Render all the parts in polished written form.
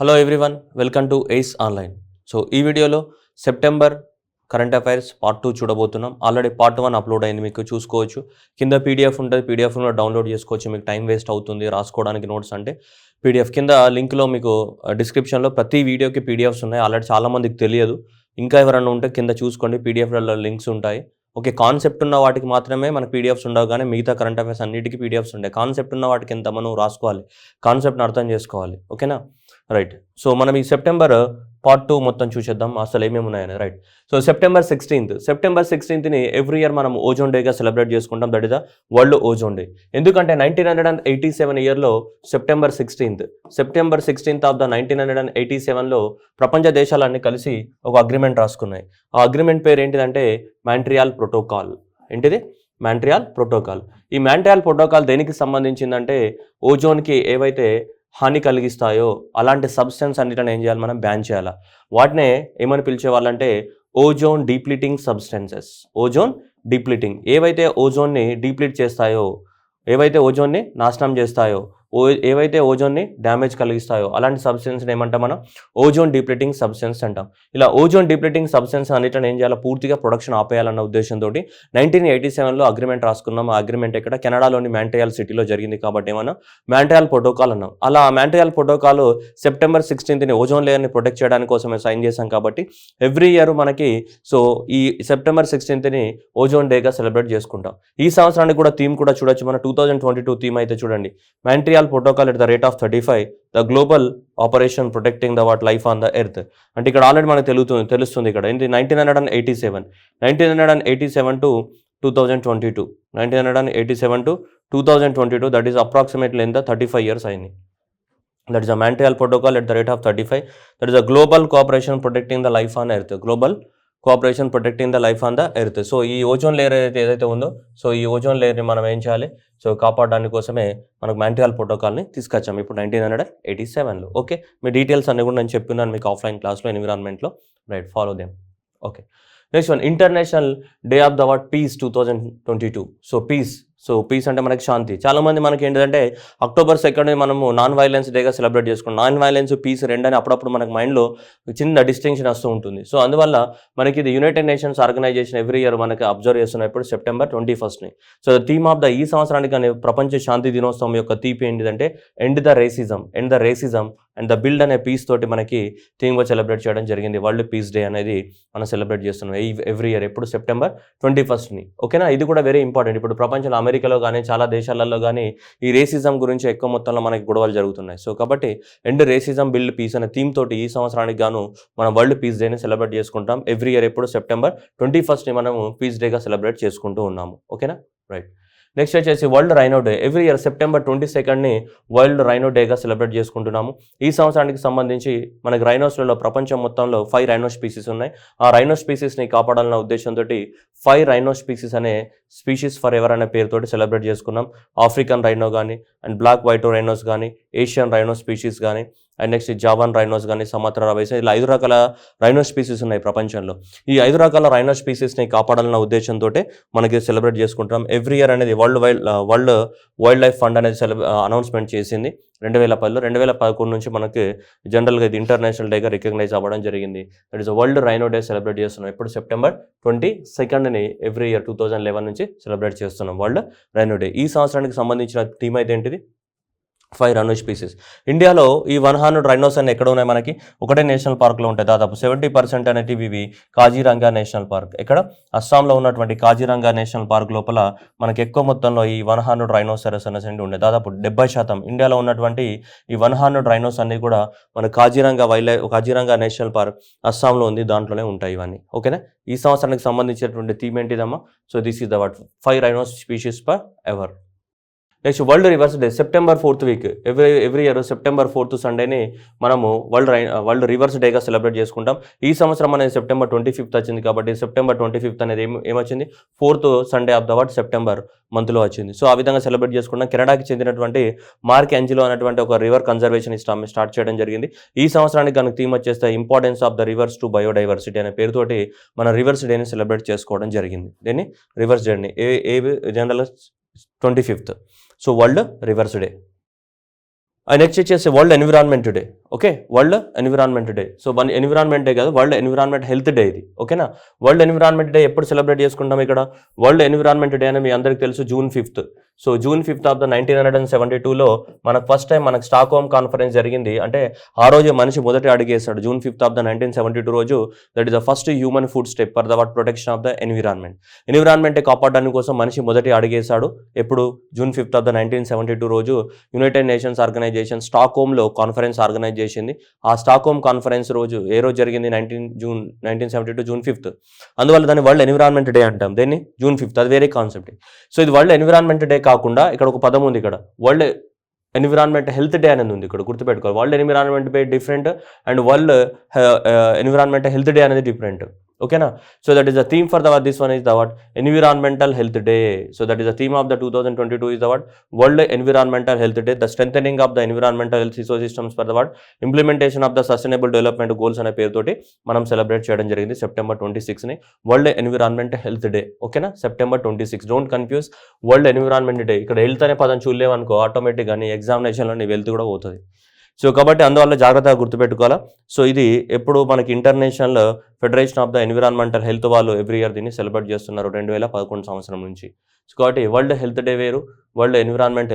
Hello everyone, welcome to ace online. So ఈ వీడియోలో September current affairs part 2 చూడబోతున్నాం. Already part 1 upload అయింది, మీకు చూసుకోవచ్చు. కింద పీడిఎఫ్ ఉంటుంది, పీడిఎఫ్లో డౌన్లోడ్ చేసుకోవచ్చు. మీకు టైం వేస్ట్ అవుతుంది రాసుకోవడానికి నోట్స్ అంటే. పీడిఎఫ్ కింద లింక్లో మీకు డిస్క్రిప్షన్లో ప్రతి వీడియోకి పీడిఎఫ్స్ ఉన్నాయి. ఆల్రెడీ చాలామందికి తెలియదు. ఇంకా ఎవరైనా ఉంటే కింద చూసుకోండి, పీడిఎఫ్లలో లింక్స్ ఉంటాయి. ఓకే, కాన్సెప్ట్ ఉన్న వాటికి మాత్రమే మనకు పీడిఎఫ్స్ ఉండవు, కానీ మిగతా కరెంట్ అఫైర్స్ అన్నిటికీ పీడిఎఫ్స్ ఉంటాయి. కాన్సెప్ట్ ఉన్న వాటికి ఎంత మనం రాసుకోవాలి, కాన్సెప్ట్ని అర్థం చేసుకోవాలి. ఓకేనా, రైట్. సో మనం ఈ సెప్టెంబర్ పార్ట్ 2 మొత్తం చూసేద్దాం, అసలు ఏమేమి ఉన్నాయని. Right. So September 16th every year మనం ఓజోన్ డేగా సెలబ్రేట్ చేసుకుంటాం. That is the world ozone day. ఎందుకంటే 1987 ఇయర్లో సెప్టెంబర్ 16th ఆఫ్ ద 1987లో ప్రపంచ దేశాలన్నీ కలిసి ఒక అగ్రిమెంట్ రాసుకున్నాయి. ఆ అగ్రిమెంట్ పేరు ఏంటిదంటే మాంట్రియాల్ ప్రోటోకాల్. ఏంటిది? Montreal protocol. ఈ మాంట్రియాల్ ప్రోటోకాల్ దేనికి సంబంధించిందంటే ఓజోన్కి ఏవైతే హాని కలిగిస్తాయో అలాంటి సబ్స్టెన్స్ అన్నిటిని ఏం చేయాలి, మనం బ్యాన్ చేయాలి. వాటినే ఏమని పిలిచేవాళ్ళంటే ఓజోన్ డీప్లీటింగ్ సబ్స్టెన్సెస్. ఓజోన్ డీప్లీటింగ్, ఏవైతే ఓజోన్ని డీప్లీట్ చేస్తాయో, ఏవైతే ఓజోన్ని నాశనం చేస్తాయో, ఏవైతే ఓజోన్ని డ్యామేజ్ కలిగిస్తాయో అలాంటి సబ్స్టెన్స్ని ఏమంటాం మనం? ఓజోన్ డీప్లీటింగ్ సబ్స్టెన్స్ అంటాం. ఇలా ఓజోన్ డీప్లీటింగ్ సబ్స్టెన్స్ అన్నిటిని ఏం చేయాలి, పూర్తిగా ప్రొడక్షన్ ఆపేయాలన్న ఉద్దేశంతో 1987లో అగ్రిమెంట్ రాసుకున్నాం. ఆ అగ్రిమెంట్ ఇక్కడ కెనడాలోని మాంట్రియాల్ సిటీలో జరిగింది కాబట్టి ఏమన్నా మాంట్రియాల్ ప్రోటోకాల్ అన్నాం. అలా Montreal protocol September 16th ozone లేయర్ని ప్రొటెక్ట్ చేయడానికి కోసమే సైన్ చేశాం కాబట్టి ఎవ్రీ ఇయర్ మనకి ఈ సెప్టెంబర్ 16th ఓజోన్ డేగా సెలబ్రేట్ చేసుకుంటాం. ఈ సంవత్సరానికి కూడా థీమ్ కూడా చూడొచ్చు. మన 2022 థీమ్ అయితే చూడండి, Montreal protocol at the rate of 35, the global operation protecting the life on the earth. అంటే ఇక్కడ ఆల్రెడీ మనకు తెలుస్తుంది ఇక్కడ ఏంటి, 1987 to 2022, 1987 to 2022, that is approximately in the 35 years అయింది. That is a Montreal Protocol at the rate of 35. That is a global cooperation protecting the life on earth. Global cooperation protecting the life on the earth. So ఈ ozone layer ఏదైతే ఉందో, so ఈ ozone లేయర్ని మనం ఏం చేయాలి, so కాపాడడానికి కోసమే మనకు మాంట్రియాల్ ప్రోటోకాల్ని తీసుకొచ్చాము ఇప్పుడు 1987లో. ఓకే, మీ డీటెయిల్స్ అన్ని కూడా నేను చెప్పినాను మీకు ఆఫ్లైన్ క్లాస్లో, ఎన్విరాన్మెంట్లో. Right, follow them. Okay, next one, international day of the peace 2022. So peace అంటే మనకి శాంతి. చాలామంది మనకి ఏంటంటే అక్టోబర్ 2 మనము నాన్ వైలెన్స్ డేగా సెలబ్రేట్ చేసుకుంటాం. నాన్ వైలెన్స్, పీస్ రెండని అప్పుడప్పుడు మనకు మైండ్లో చిన్న డిస్టింక్షన్ వస్తూ ఉంటుంది. సో అందువల్ల మనకి ఇది United Nations Organization every year మనకి అబ్జర్వ్ చేస్తున్నాం ఇప్పుడు September 21st. So theme of the ఈ సంవత్సరానికి కానీ ప్రపంచ శాంతి దినోత్సవం యొక్క థీమ్ ఏంటిదంటే end the racism and the build అనే పీస్ తోటి మనకి థీమ్గా సెలబ్రేట్ చేయడం జరిగింది. వరల్డ్ పీస్ డే అనేది మనం సెలబ్రేట్ చేస్తున్నాం ఎవ్రీ ఇయర్ ఎప్పుడు సెప్టెంబర్ 21st. ఓకేనా, ఇది కూడా వెరీ ఇంపార్టెంట్. ఇప్పుడు ప్రపంచంలో అమెరికాలో కానీ చాలా దేశాలలో కానీ ఈ రేసిజం గురించి ఎక్కువ మొత్తంలో మనకి గొడవలు జరుగుతున్నాయి. సో కాబట్టి ఎండ్ రేసిజం బిల్డ్ పీస్ అనే థీమ్ తోటి ఈ సంవత్సరానికి గాను మనం వరల్డ్ పీస్ డేని సెలబ్రేట్ చేసుకుంటాం ఎవ్రీ ఇయర్ ఎప్పుడు సెప్టెంబర్ 21st మనము పీస్ డేగా సెలబ్రేట్ చేసుకుంటూ ఉన్నాము. ఓకేనా, రైట్. నెక్స్ట్ వచ్చేసి world rhino day. Every year September 22 world rhino డేగా సెలబ్రేట్ చేసుకుంటున్నాము. ఈ సంవత్సరానికి సంబంధించి మనకి రైనోస్లలో ప్రపంచం మొత్తంలో 5 రైనో స్పీసీస్ ఉన్నాయి. ఆ రైనో స్పీసీస్ని కాపాడాలన్న ఉద్దేశంతో 5 రైనో స్పీసీస్ అనే స్పీషీస్ ఫర్ ఎవర్ అనే పేరుతోటి సెలబ్రేట్ చేసుకున్నాం. ఆఫ్రికన్ రైనో కానీ, అండ్ బ్లాక్ వైట్ రైనోస్ కానీ, ఏషియన్ రైనో స్పీషీస్ కానీ, అండ్ నెక్స్ట్ జావాన్ రైనోస్ కానీ, సమత్ర రవైస్, ఇలా 5 రకాల రైనో స్పీసీస్ ఉన్నాయి ప్రపంచంలో. ఈ 5 రకాల రైనో స్పీసీస్ని కాపాడాలన్న ఉద్దేశంతో మనకి సెలబ్రేట్ చేసుకుంటాం ఎవ్రీ ఇయర్ అనేది. వరల్డ్ వైల్డ్ లైఫ్ ఫండ్ అనేది అనౌన్స్మెంట్ చేసింది 2010లో. 2011 నుంచి మనకి జనరల్గా ఇది ఇంటర్నేషనల్ డేగా రికగ్నైజ్ అవ్వడం జరిగింది. That is world rhino day celebrate చేస్తున్నాం ఇప్పుడు సెప్టెంబర్ 22 ఎవ్రీ ఇయర్ 2011 నుంచి సెలబ్రేట్ చేస్తున్నాం వరల్డ్ రైనో డే. ఈ సంవత్సరానికి సంబంధించిన థీమ్ అయితే ఏంటిది, 5 రైనో స్పీసీస్. ఇండియాలో ఈ 100 రైనోస్ అన్ని ఎక్కడ ఉన్నాయి, మనకి ఒకటే నేషనల్ పార్క్లో ఉంటాయి. దాదాపు 70% అనేటివి ఇవి కాజీరంగా నేషనల్ పార్క్. ఇక్కడ అస్సాంలో ఉన్నటువంటి కాజీరంగా నేషనల్ పార్క్ లోపల మనకి ఎక్కువ మొత్తంలో ఈ 100 రైనోసరస్ అనేసి ఉండే. దాదాపు 70% ఇండియాలో ఉన్నటువంటి ఈ 100 రైనోస్ అన్ని కూడా మన కాజీరంగా నేషనల్ పార్క్ అస్సాంలో ఉంది, దాంట్లోనే ఉంటాయి ఇవన్నీ. ఓకేనా, ఈ సంవత్సరానికి సంబంధించినటువంటి థీమ్ ఏంటిదమ్మా? So this is the 5 rhino species forever. Next world rivers day. September 4th week every year September 4th సండేని మనము వరల్డ్ రివర్స్ డేగా సెలబ్రేట్ చేసుకుంటాం. ఈ సంవత్సరం అనేది సెప్టెంబర్ 25th వచ్చింది కాబట్టి సెప్టెంబర్ 25th అనేది ఏమొచ్చింది, 4th Sunday off the September మంత్లో వచ్చింది. సో ఆ విధంగా సెలబ్రేట్ చేసుకుంటాం. కెనడాకి చెందినటువంటి మార్క్ యాంజిలో అనేటువంటి ఒక రివర్ కన్జర్వేషన్ స్టార్ట్ చేయడం జరిగింది. ఈ సంవత్సరానికి కనుక థీమ్ వచ్చేస్తే importance of the reverse to biodiversity అనే పేరుతోటి మన రివర్స్ డేని సెలబ్రేట్ చేసుకోవడం జరిగింది. దీన్ని రివర్స్ డేని జనరల్ 25th. So world rivers day. Next వచ్చేసి world environment day. Okay, world environment day. So one environment day కాదు, వరల్డ్ ఎన్విరాన్మెంట్ హెల్త్ డే ఇది. ఓకేనా, వరల్డ్ ఎన్విరాన్మెంట్ డే ఎప్పుడు సెలబ్రేట్ చేసుకుంటాం ఇక్కడ? వరల్డ్ ఎన్విరాన్మెంట్ డే అని మీ అందరికీ తెలుసు, June 5th. So June 5th of the 1972లో మనకు ఫస్ట్ టైం మనకు స్టాక్హోమ్ కాన్ఫరెన్స్ జరిగింది. అంటే ఆ రోజు మనిషి మొదటి అడిగేస్తాడు. June 5th ఆఫ్ ద 1972 రోజు that is the first human food step for the protection of the environment. Environment కాపాడడానికి కోసం మనిషి మొదటి అడిగేశాడు. ఎప్పుడు? June 5th ఆఫ్ ద 1972 రోజు యునైటెడ్ నేషన్స్ ఆర్గనైజేషన్ స్టాక్హోమ్లో కాన్ఫరెన్స్ ఆర్గనైజ్ చేసింది. ఆ స్టాక్హోమ్ కాన్ఫరెన్స్ రోజు ఏ రోజు జరిగింది? June 1972 June 5th. అందువల్ల దాన్ని వరల్డ్ ఎన్విరాన్మెంట్ డే అంటాం. దేన్ని? June 5th. అది వేరే కాన్సెప్ట్. సో ఇది వరల్డ్ ఎన్విరాన్మెంట్ డే కాకుండా ఇక్కడ ఒక పదం ఉంది, ఇక్కడ వరల్డ్ ఎన్విరాన్మెంట్ హెల్త్ డే అనేది ఉంది. ఇక్కడ గుర్తుపెట్టుకోవాలి, world environment day different and world environment health day అనేది డిఫరెంట్. ఓకేనా, so that is the theme for this one is the environmental health day. So that is the theme of the 2022 is the world environmental health day, the strengthening of the environmental health ecosystems for the implementation of the sustainable development goals అనే పేరుతోటి మనం celebrate చేయడం జరిగింది September 26ని, world environment health day. ఓకేనా, September 26. Don't confuse world environment day. ఇక్కడ health అనే పదం చూడలేమనుకో ఆటోమేటిక్గా నీ ఎగ్జామినేషన్లో నీ వెల్త్ కూడా పోతుంది. సో కాబట్టి అందువల్ల జాగ్రత్తగా గుర్తుపెట్టుకోవాలా. సో ఇది ఎప్పుడు మనకి international federation of the environmental health వాళ్ళు ఎవ్రీ ఇయర్ దీన్ని సెలబ్రేట్ చేస్తున్నారు 2011 సంవత్సరం నుంచి. సో కాబట్టి వరల్డ్ హెల్త్ డే వేరు, వరల్డ్ ఎన్విరాన్మెంట్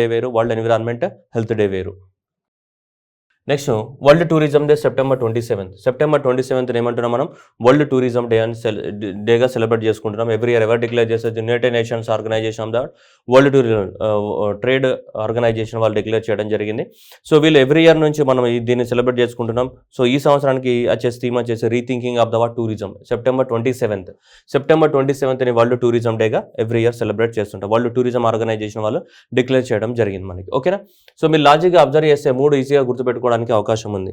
డే వేరు, వరల్డ్ ఎన్విరాన్మెంట్ హెల్త్ డే వేరు. Next world tourism day September 27. September 27 ఏమంటున్నాం మనం? వరల్డ్ టూరిజం డే అని డేగా సెలబ్రేట్ చేసుకుంటున్నాం. ఎవ్రీ ఇయర్ ఎవరు డిక్లేర్ చేస్తారు? United Nations Organization of the World Tourism Trade Organization వాళ్ళు డిక్లేర్ చేయడం జరిగింది. సో వీళ్ళు ఎవ్రీ ఇయర్ నుంచి మనం దీన్ని సెలబ్రేట్ చేసుకుంటున్నాం. సో ఈ సంవత్సరానికి వచ్చేసి థీమ్ వచ్చేసి rethinking of the tourism. September 27. September 27ని వరల్డ్ టూరిజం డేగా ఎవ్రీ ఇయర్ సెలబ్రేట్ చేస్తుంటాం. వరల్డ్ టూరిజం ఆర్గనైజేషన్ వాళ్ళు డిక్లేర్ చేయడం జరిగింది మనకి. ఓకేనా, సో మీరు లాజిక్గా అబ్జర్వ్ చేస్తే 3 ఈజీగా గుర్తుపెట్టుకోవడానికి అవకాశం ఉంది.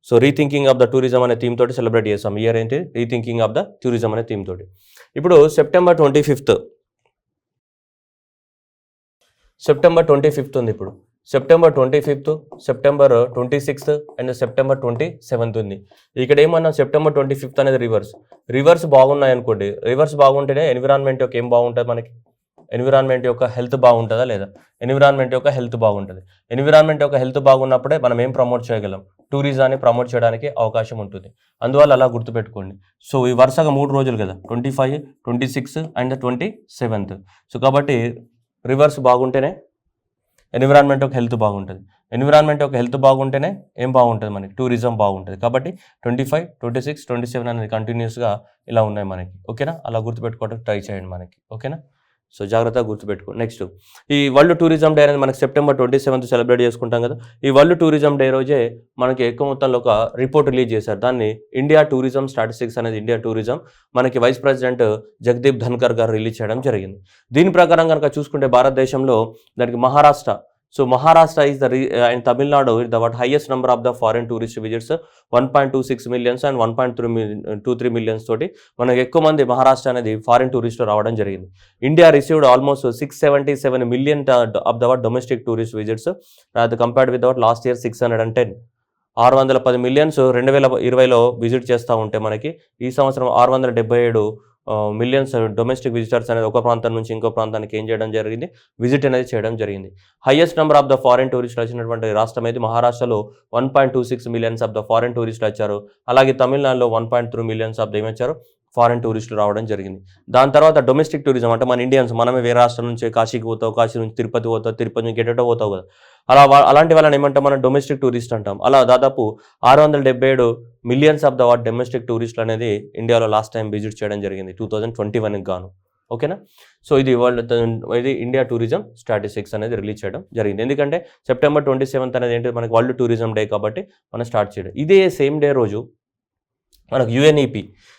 So rethinking of the tourism అనే థీమ్ తోటి సెలబ్రేట్ చేస్తాం. ఇయర్ ఏంటి? రీథింకింగ్ ఆఫ్ ద టూరిజం అనే థీమ్ తోటి. ఇప్పుడు September 25th ఉంది. ఇప్పుడు September 25th, September 26th and September 27th ఉంది. ఇక్కడ ఏమన్నా September 25th అనేది రివర్స్ బాగున్నాయి అనుకోండి. రివర్స్ బాగుంటేనే ఎన్విరాన్మెంట్ యొక్క ఏం బాగుంటుంది మనకి? ఎన్విరాన్మెంట్ యొక్క హెల్త్ బాగుంటుందా లేదా? ఎన్విరాన్మెంట్ యొక్క హెల్త్ బాగుంటుంది. ఎన్విరాన్మెంట్ యొక్క హెల్త్ బాగున్నప్పుడే మనం ఏం ప్రమోట్ చేయగలం? టూరిజాన్ని ప్రమోట్ చేయడానికి అవకాశం ఉంటుంది. అందువల్ల అలా గుర్తుపెట్టుకోండి. సో ఈ వరుసగా 3 రోజులు కదా, 25, 26 అండ్ 27th. సో కాబట్టి రివర్స్ బాగుంటేనే ఎన్విరాన్మెంట్ యొక్క హెల్త్ బాగుంటుంది. ఎన్విరాన్మెంట్ యొక్క హెల్త్ బాగుంటేనే ఏం బాగుంటుంది మనకి? టూరిజం బాగుంటుంది. కాబట్టి 25, 26, 27 అనేది కంటిన్యూస్గా ఇలా ఉన్నాయి మనకి. ఓకేనా, అలా గుర్తుపెట్టుకోవడానికి ట్రై చేయండి మనకి. ఓకేనా, సో జాగ్రత్తగా గుర్తుపెట్టుకో. నెక్స్ట్ ఈ వరల్డ్ టూరిజం డే అనేది మనకి September 27 సెలబ్రేట్ చేసుకుంటాం కదా. ఈ వరల్డ్ టూరిజం డే రోజే మనకి ఎక్కువ మొత్తంలో ఒక రిపోర్ట్ రిలీజ్ చేశారు. దాన్ని ఇండియా టూరిజం స్టాటిస్టిక్స్ అనేది ఇండియా టూరిజం మనకి వైస్ ప్రెసిడెంట్ జగదీప్ ధన్కర్ గారు రిలీజ్ చేయడం జరిగింది. దీని ప్రకారం కనుక చూసుకుంటే భారతదేశంలో దానికి Maharashtra, so Maharashtra is and Tamil Nadu the highest number of the foreign tourist visits 1.26 million and 1.23 million తోటి మనకు ఎక్కువ మంది మహారాష్ట్ర అనేది ఫారిన్ టూరిస్టులు రావడం జరిగింది. India received almost 677 million of the domestic tourist visits అది compared with last year 610. 610 million 2020లో విజిట్ చేస్తూ ఉంటే మనకి ఈ సంవత్సరం 677 మిలియన్స్ డొమెస్టిక్ విజిటర్స్ అనేది ఒక ప్రాంతం నుంచి ఇంకో ప్రాంతానికి ఏం చేయడం జరిగింది? విజిట్ అనేది చేయడం జరిగింది. Highest number of the foreign టూరిస్టులు వచ్చినటువంటి రాష్ట్రం అయితే మహారాష్ట్రలో 1.26 million ఆఫ్ ద ఫారిన్ టూరిస్టులు వచ్చారు. అలాగే తమిళనాడులో 1.3 million ఆఫ్ ద ఏమొచ్చారు? ఫారిన్ టూరిస్టులు రావడం జరిగింది. దాని తర్వాత డొమెస్టిక్ టూరిజం అంటే మన ఇండియన్స్, మనమే వేరే రాష్ట్రం నుంచి కాశీకి పోతావు, కాశీ నుంచి తిరుపతి పోతావు, తిరుపతి నుంచి ఎటో పోతావు కదా, అలాంటి వాళ్ళని ఏమంటాం మనం? డొమెస్టిక్ టూరిస్ట్ అంటాం. అలా దాదాపు 677 million ఆఫ్ ద డొమెస్టిక్ టూరిస్టులు అనేది ఇండియాలో లాస్ట్ టైం విజిట్ చేయడం జరిగింది 2021కి గాను. ఓకేనా, సో ఇది ఇండియా టూరిజం స్టాటిస్టిక్స్ అనేది రిలీజ్ చేయడం జరిగింది. ఎందుకంటే September 27 అనేది ఏంటి? మనకి వరల్డ్ టూరిజం డే కాబట్టి మనం స్టార్ట్ చేయడం. ఇదే సేమ్ డే రోజు మనకు UNEP,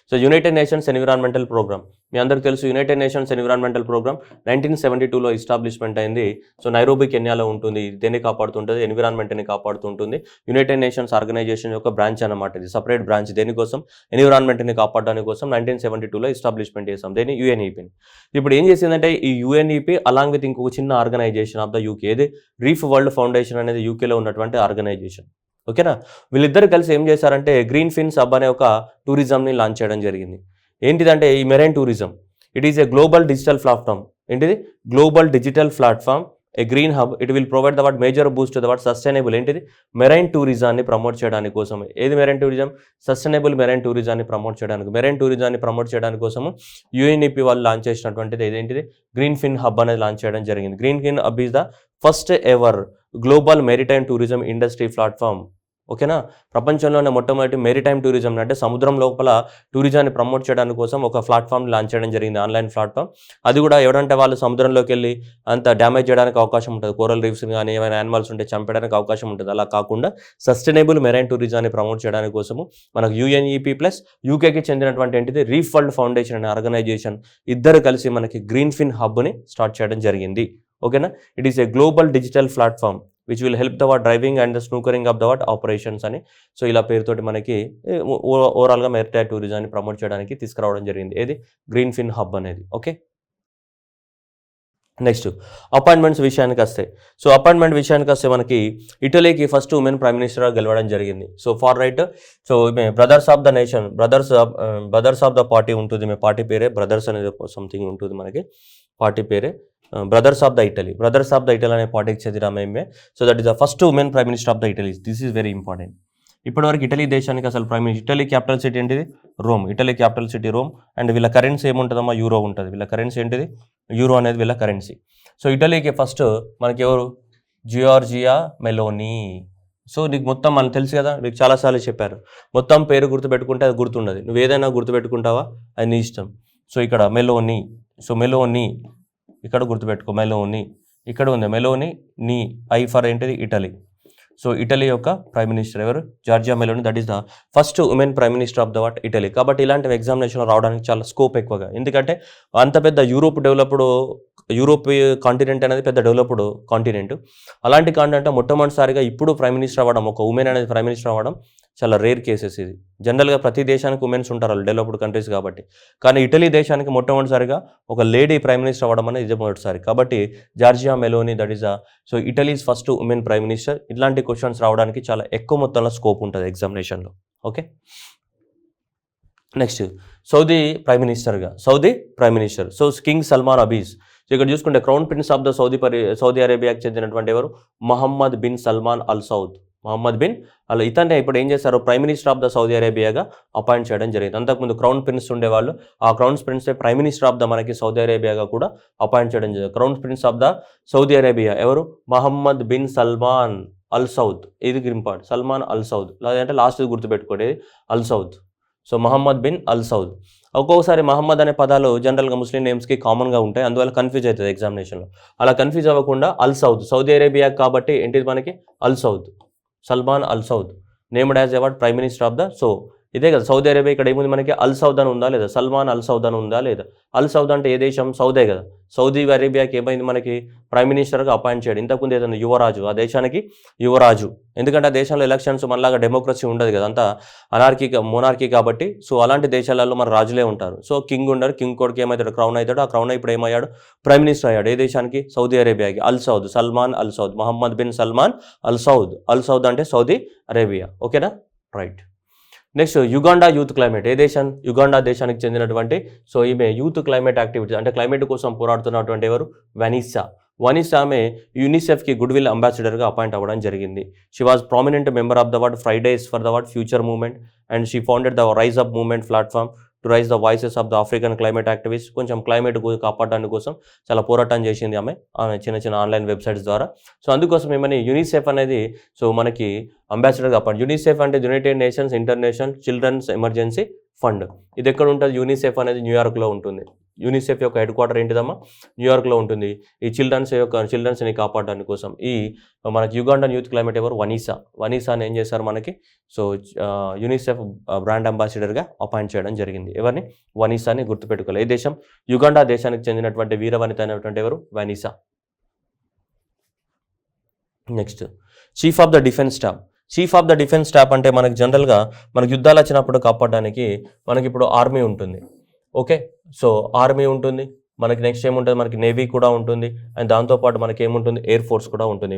so United Nations environmental programme. మీ అందరికీ తెలుసు యునైటెడ్ నేషన్స్ ఎన్విరాన్మెంటల్ ప్రోగ్రామ్ 1972లో ఎస్టాబ్లిష్మెంట్ అయింది. సో నైరోబీ కెన్యాలో ఉంటుంది. దేన్ని కాపాడుతుంటుంది? ఎన్విరాన్మెంట్ని కాపాడుతుంటుంది. యునైటెడ్ నేషన్స్ ఆర్గనైజేషన్ యొక్క బ్రాంచ్ అన్నమాట. ఇది సపరేట్ బ్రాంచ్. దేనికోసం? ఎన్విరాన్మెంట్ని కాపాడడానికి కోసం 1972లో ఎస్టాబ్లిష్మెంట్ చేసాం. దేని? UNEPని. ఇప్పుడు ఏం చేసిందంటే ఈ UNEP అలాంగ్ విత్ ఇంకొక చిన్న ఆర్గనైజేషన్ ఆఫ్ ద UK, ఏది రీఫ్ వరల్డ్ ఫౌండేషన్ అనేది UKలో ఉన్నటువంటి ఆర్గనైజేషన్. ఓకేనా, వీళ్ళిద్దరు కలిసి ఏం చేశారంటే గ్రీన్ ఫిన్ సబ్ అనే ఒక టూరిజంని లాంచ్ చేయడం జరిగింది. ఏంటిదంటే ఈ marine tourism. It is a global digital platform. ఏంటిది? Global digital platform a green hub, it will provide the what major boost the what sustainable ఏంటిది మెరైన్ టూరిజాన్ని ప్రమోట్ చేయడానికి కోసం. ఏది మెరైన్ టూరిజం? సస్టైనబుల్ మెరైన్ టూరిజాన్ని ప్రమోట్ చేయడానికి, marine టూరిజాన్ని promote చేయడానికి కోసము యుఎన్ఈపీ వాళ్ళు లాంచ్ చేసినటువంటిది ఏంటిది గ్రీన్ ఫిన్ హబ్ అనేది లాంచ్ చేయడం జరిగింది. Green fin hub is the first ever global maritime tourism industry platform. ఓకేనా, ప్రపంచంలోనే మొట్టమొదటి మెరిటైమ్ టూరిజం అంటే సముద్రం లోపల టూరిజాన్ని ప్రమోట్ చేయడానికి కోసం ఒక ప్లాట్ఫామ్ లాంచ్ చేయడం జరిగింది, ఆన్లైన్ ప్లాట్ఫామ్. అది కూడా ఎవరంటే వాళ్ళు సముద్రంలోకి వెళ్ళి అంత డ్యామేజ్ చేయడానికి అవకాశం ఉంటుంది, కోరల్ రీఫ్స్ కానీ ఏమైనా యానిమల్స్ ఉంటే చంపడానికి అవకాశం ఉంటుంది. అలా కాకుండా సస్టైనబుల్ మెరైన్ టూరిజాన్ని ప్రమోట్ చేయడానికి కోసము మనకు యుఎన్ఈపీ ప్లస్ యూకేకి చెందినటువంటి ఏంటిది రీఫ్ వరల్డ్ ఫౌండేషన్ అనే ఆర్గనైజేషన్ ఇద్దరు కలిసి మనకి గ్రీన్ ఫిన్ హబ్ని స్టార్ట్ చేయడం జరిగింది. ఓకేనా, it is a global digital platform which will help the what driving and the snorkelling of the what operations అని. సో ఇలా పేరుతోటి మనకి ఓవరాల్గా మెరిటైమ్ టూరిజాన్ని ప్రమోట్ చేయడానికి తీసుకురావడం జరిగింది, ఏది గ్రీన్ ఫిన్ హబ్ అనేది. ఓకే, నెక్స్ట్ అపాయింట్మెంట్స్ విషయానికి వస్తే, సో అపాయింట్మెంట్ విషయానికి వస్తే మనకి ఇటలీకి ఫస్ట్ ఉమెన్ ప్రైమ్ మినిస్టర్గా గెలవడం జరిగింది. So far right, so brothers of the nation, brothers of the party ఉంటుంది, మీ పార్టీ పేరే బ్రదర్స్ అనేది సంథింగ్ ఉంటుంది మనకి, పార్టీ పేరే brothers of the Italy, brothers of the Italy అనే పార్టీకి చెందిన ఆమె. So that is the first women prime minister of the Italy. This is very important. ఇప్పటివరకు ఇటలీ దేశానికి అసలు prime minister, Italy capital city ఏంటిది? Rome. Italy capital city Rome. And వీళ్ళ currency ఏముంటుందమ్మా? Euro ఉంటుంది. వీళ్ళ కరెన్సీ ఏంటిది? యూరో అనేది వీళ్ళ కరెన్సీ. సో ఇటలీకి ఫస్ట్ మనకి ఎవరు? జియార్జియా మెలోనీ. సో నీకు మొత్తం మనకు తెలుసు కదా, నీకు చాలాసార్లు చెప్పారు, మొత్తం పేరు గుర్తుపెట్టుకుంటే అది గుర్తుండదు, నువ్వు ఏదైనా గుర్తుపెట్టుకుంటావా అది నీ ఇష్టం. సో ఇక్కడ మెలోనీ, సో మెలోనీ ఇక్కడ గుర్తుపెట్టుకో, మెలోనీ ఇక్కడ ఉంది, మెలోనీ నీ ఐ ఫర్ ఏంటిది? ఇటలీ. సో ఇటలీ యొక్క ప్రైమ్ మినిస్టర్ ఎవరు? Georgia Meloni. That is the first women prime minister of the what Italy. కాబట్టి ఇలాంటి ఎగ్జామినేషన్లో రావడానికి చాలా స్కోప్ ఎక్కువగా, ఎందుకంటే అంత పెద్ద యూరోప్ కాంటినెంట్ అనేది పెద్ద డెవలప్డ్ కాంటినెంట్. అలాంటి కాంటినెంట్ మొట్టమొదటిసారిగా ఇప్పుడు ప్రైమ్ మినిస్టర్ అవ్వడం, ఒక ఉమెన్ అనేది ప్రైమ్ మినిస్టర్ అవ్వడం చాలా రేర్ కేసెస్. ఇది జనరల్గా ప్రతి దేశానికి ఉమెన్స్ ఉంటారు, వాళ్ళు డెవలప్డ్ కంట్రీస్ కాబట్టి. కానీ ఇటలీ దేశానికి మొట్టమొదటిసారిగా ఒక లేడీ ప్రైమ్ మినిస్టర్ అవ్వడం అనేది ఇది మొదటిసారి. కాబట్టి Giorgia Meloni that is so Italy's first women prime minister. ఇట్లాంటి క్వశ్చన్స్ రావడానికి చాలా ఎక్కువ మొత్తంలో స్కోప్ ఉంటుంది ఎగ్జామినేషన్లో. Okay, next Saudi prime minister. So king Salman అబీజ్. సో ఇక్కడ చూసుకుంటే crown prince of the Saudi అరేబియాకి చెందినటువంటి ఎవరు? Mohammed bin Salman Al Saud. ఇతనే ఇప్పుడు ఏం చేశారు? Prime minister of the Saudi అరేబియాగా అపాయింట్ చేయడం జరిగింది. అంతకుముందు క్రౌన్ ప్రిన్స్ ఉండేవాళ్ళు, ఆ crown prince prime minister of the మనకి సౌదీ అరేబియాగా కూడా అపాయింట్ చేయడం జరిగింది. Crown prince of the Saudi Arabia ఎవరు? Mohammed bin Salman Al Saud. ఇది ఇంపార్టెంట్, సల్మాన్ అల్ సౌద్, లేదంటే లాస్ట్ గుర్తుపెట్టుకోండి Al Saud. So Mohammed bin Al Saud. ఒక్కొక్కసారి మహమ్మద్ అనే పదాలు జనరల్గా ముస్లిం నేమ్స్కి కామన్గా ఉంటాయి, అందువల్ల కన్ఫ్యూజ్ అవుతుంది ఎగ్జామినేషన్లో. అలా కన్ఫ్యూజ్ అవ్వకుండా అల్ సౌద్, సౌదీ అరేబియా కాబట్టి ఏంటిది మనకి? Al Saud, Salman Al Saud named as ever prime minister of the. So ఇదే కదా సౌదీ అరేబియా. ఇక్కడ ఏముంది మనకి? అల్ సౌద్ అని ఉందా లేదా? సల్మాన్ అల్ సౌద్ అని ఉందా లేదా? అల్ సౌద్ అంటే ఏ దేశం? సౌదే కదా. సౌదీ అరేబియాకి ఏమైంది మనకి? ప్రైమ్ మినిస్టర్గా అపాయింట్ చేయడం. ఇంతకుముందు ఏదైనా యువరాజు, ఆ దేశానికి యువరాజు, ఎందుకంటే ఆ దేశంలో ఎలక్షన్స్ మనలాగా డెమోక్రసీ ఉండదు కదా, అంతా మోనార్కీ కాబట్టి. సో అలాంటి దేశాలలో మన రాజులే ఉంటారు. సో కింగ్ ఉండరు, కింగ్ కొడుకు ఏమవుతాడు? క్రౌన్ అవుతాడు. ఆ క్రౌన్ ఇప్పుడు ఏమయ్యాడు? ప్రైమ్ మినిస్టర్ అయ్యాడు. ఏ దేశానికి? సౌదీ అరేబియాకి. Al Saud, Salman Al Saud, Mohammed bin Salman Al Saud. Al Saud అంటే సౌదీ అరేబియా. ఓకేనా, right. Next Uganda youth climate. ఏ దేశం? యుగాండా దేశానికి చెందినటువంటి. సో ఈమె యూత్ క్లైమేట్ యాక్టివిటీస్ అంటే క్లైమేట్ కోసం పోరాడుతున్నటువంటి ఎవరు? వనీసా ఆమె యూనిసెఫ్కి గుడ్ విల్ అంబాసిడర్గా అపాయింట్ అవ్వడం జరిగింది. She was prominent member of the what Fridays for the what future movement and she founded the rise up movement platform to raise the voices of the African climate activist. కొంచెం climate కాపాడడానికి కోసం చాలా పోరాటం చేసింది ఆమె చిన్న online websites ద్వారా. So అందుకోసం ఏమని యూనిసెఫ్ అనేది సో మనకి అంబాసిడర్గా అపాయింట్. యూనిసెఫ్ అంటే United Nations International Children's Emergency Fund. ఇది ఎక్కడ ఉంటుంది? యూనిసెఫ్ అనేది న్యూయార్క్లో ఉంటుంది. యూనిసెఫ్ యొక్క హెడ్ క్వార్టర్ ఏంటిదమ్మా? న్యూయార్క్లో ఉంటుంది. ఈ చిల్డ్రన్స్ని కాపాడడానికి కోసం ఈ మనకి యుగాండన్ యూత్ క్లైమేట్ ఎవరు? వనీసాని ఏం చేశారు మనకి? సో యూనిసెఫ్ బ్రాండ్ అంబాసిడర్గా అపాయింట్ చేయడం జరిగింది. ఎవరిని? వనీసాని గుర్తుపెట్టుకోవాలి. ఏ దేశం? యుగాండా దేశానికి చెందినటువంటి వీర వనిత అనేటువంటి ఎవరు? Vanessa. Next chief of the defence staff అంటే మనకి జనరల్గా మనకి యుద్ధాలు వచ్చినప్పుడు కాపాడడానికి మనకి ఇప్పుడు ఆర్మీ ఉంటుంది. ఓకే, సో ఆర్మీ ఉంటుంది మనకి. నెక్స్ట్ ఏముంటుంది? మనకి నేవీ కూడా ఉంటుంది. అండ్ దాంతోపాటు మనకి ఏముంటుంది? ఎయిర్ ఫోర్స్ కూడా ఉంటుంది.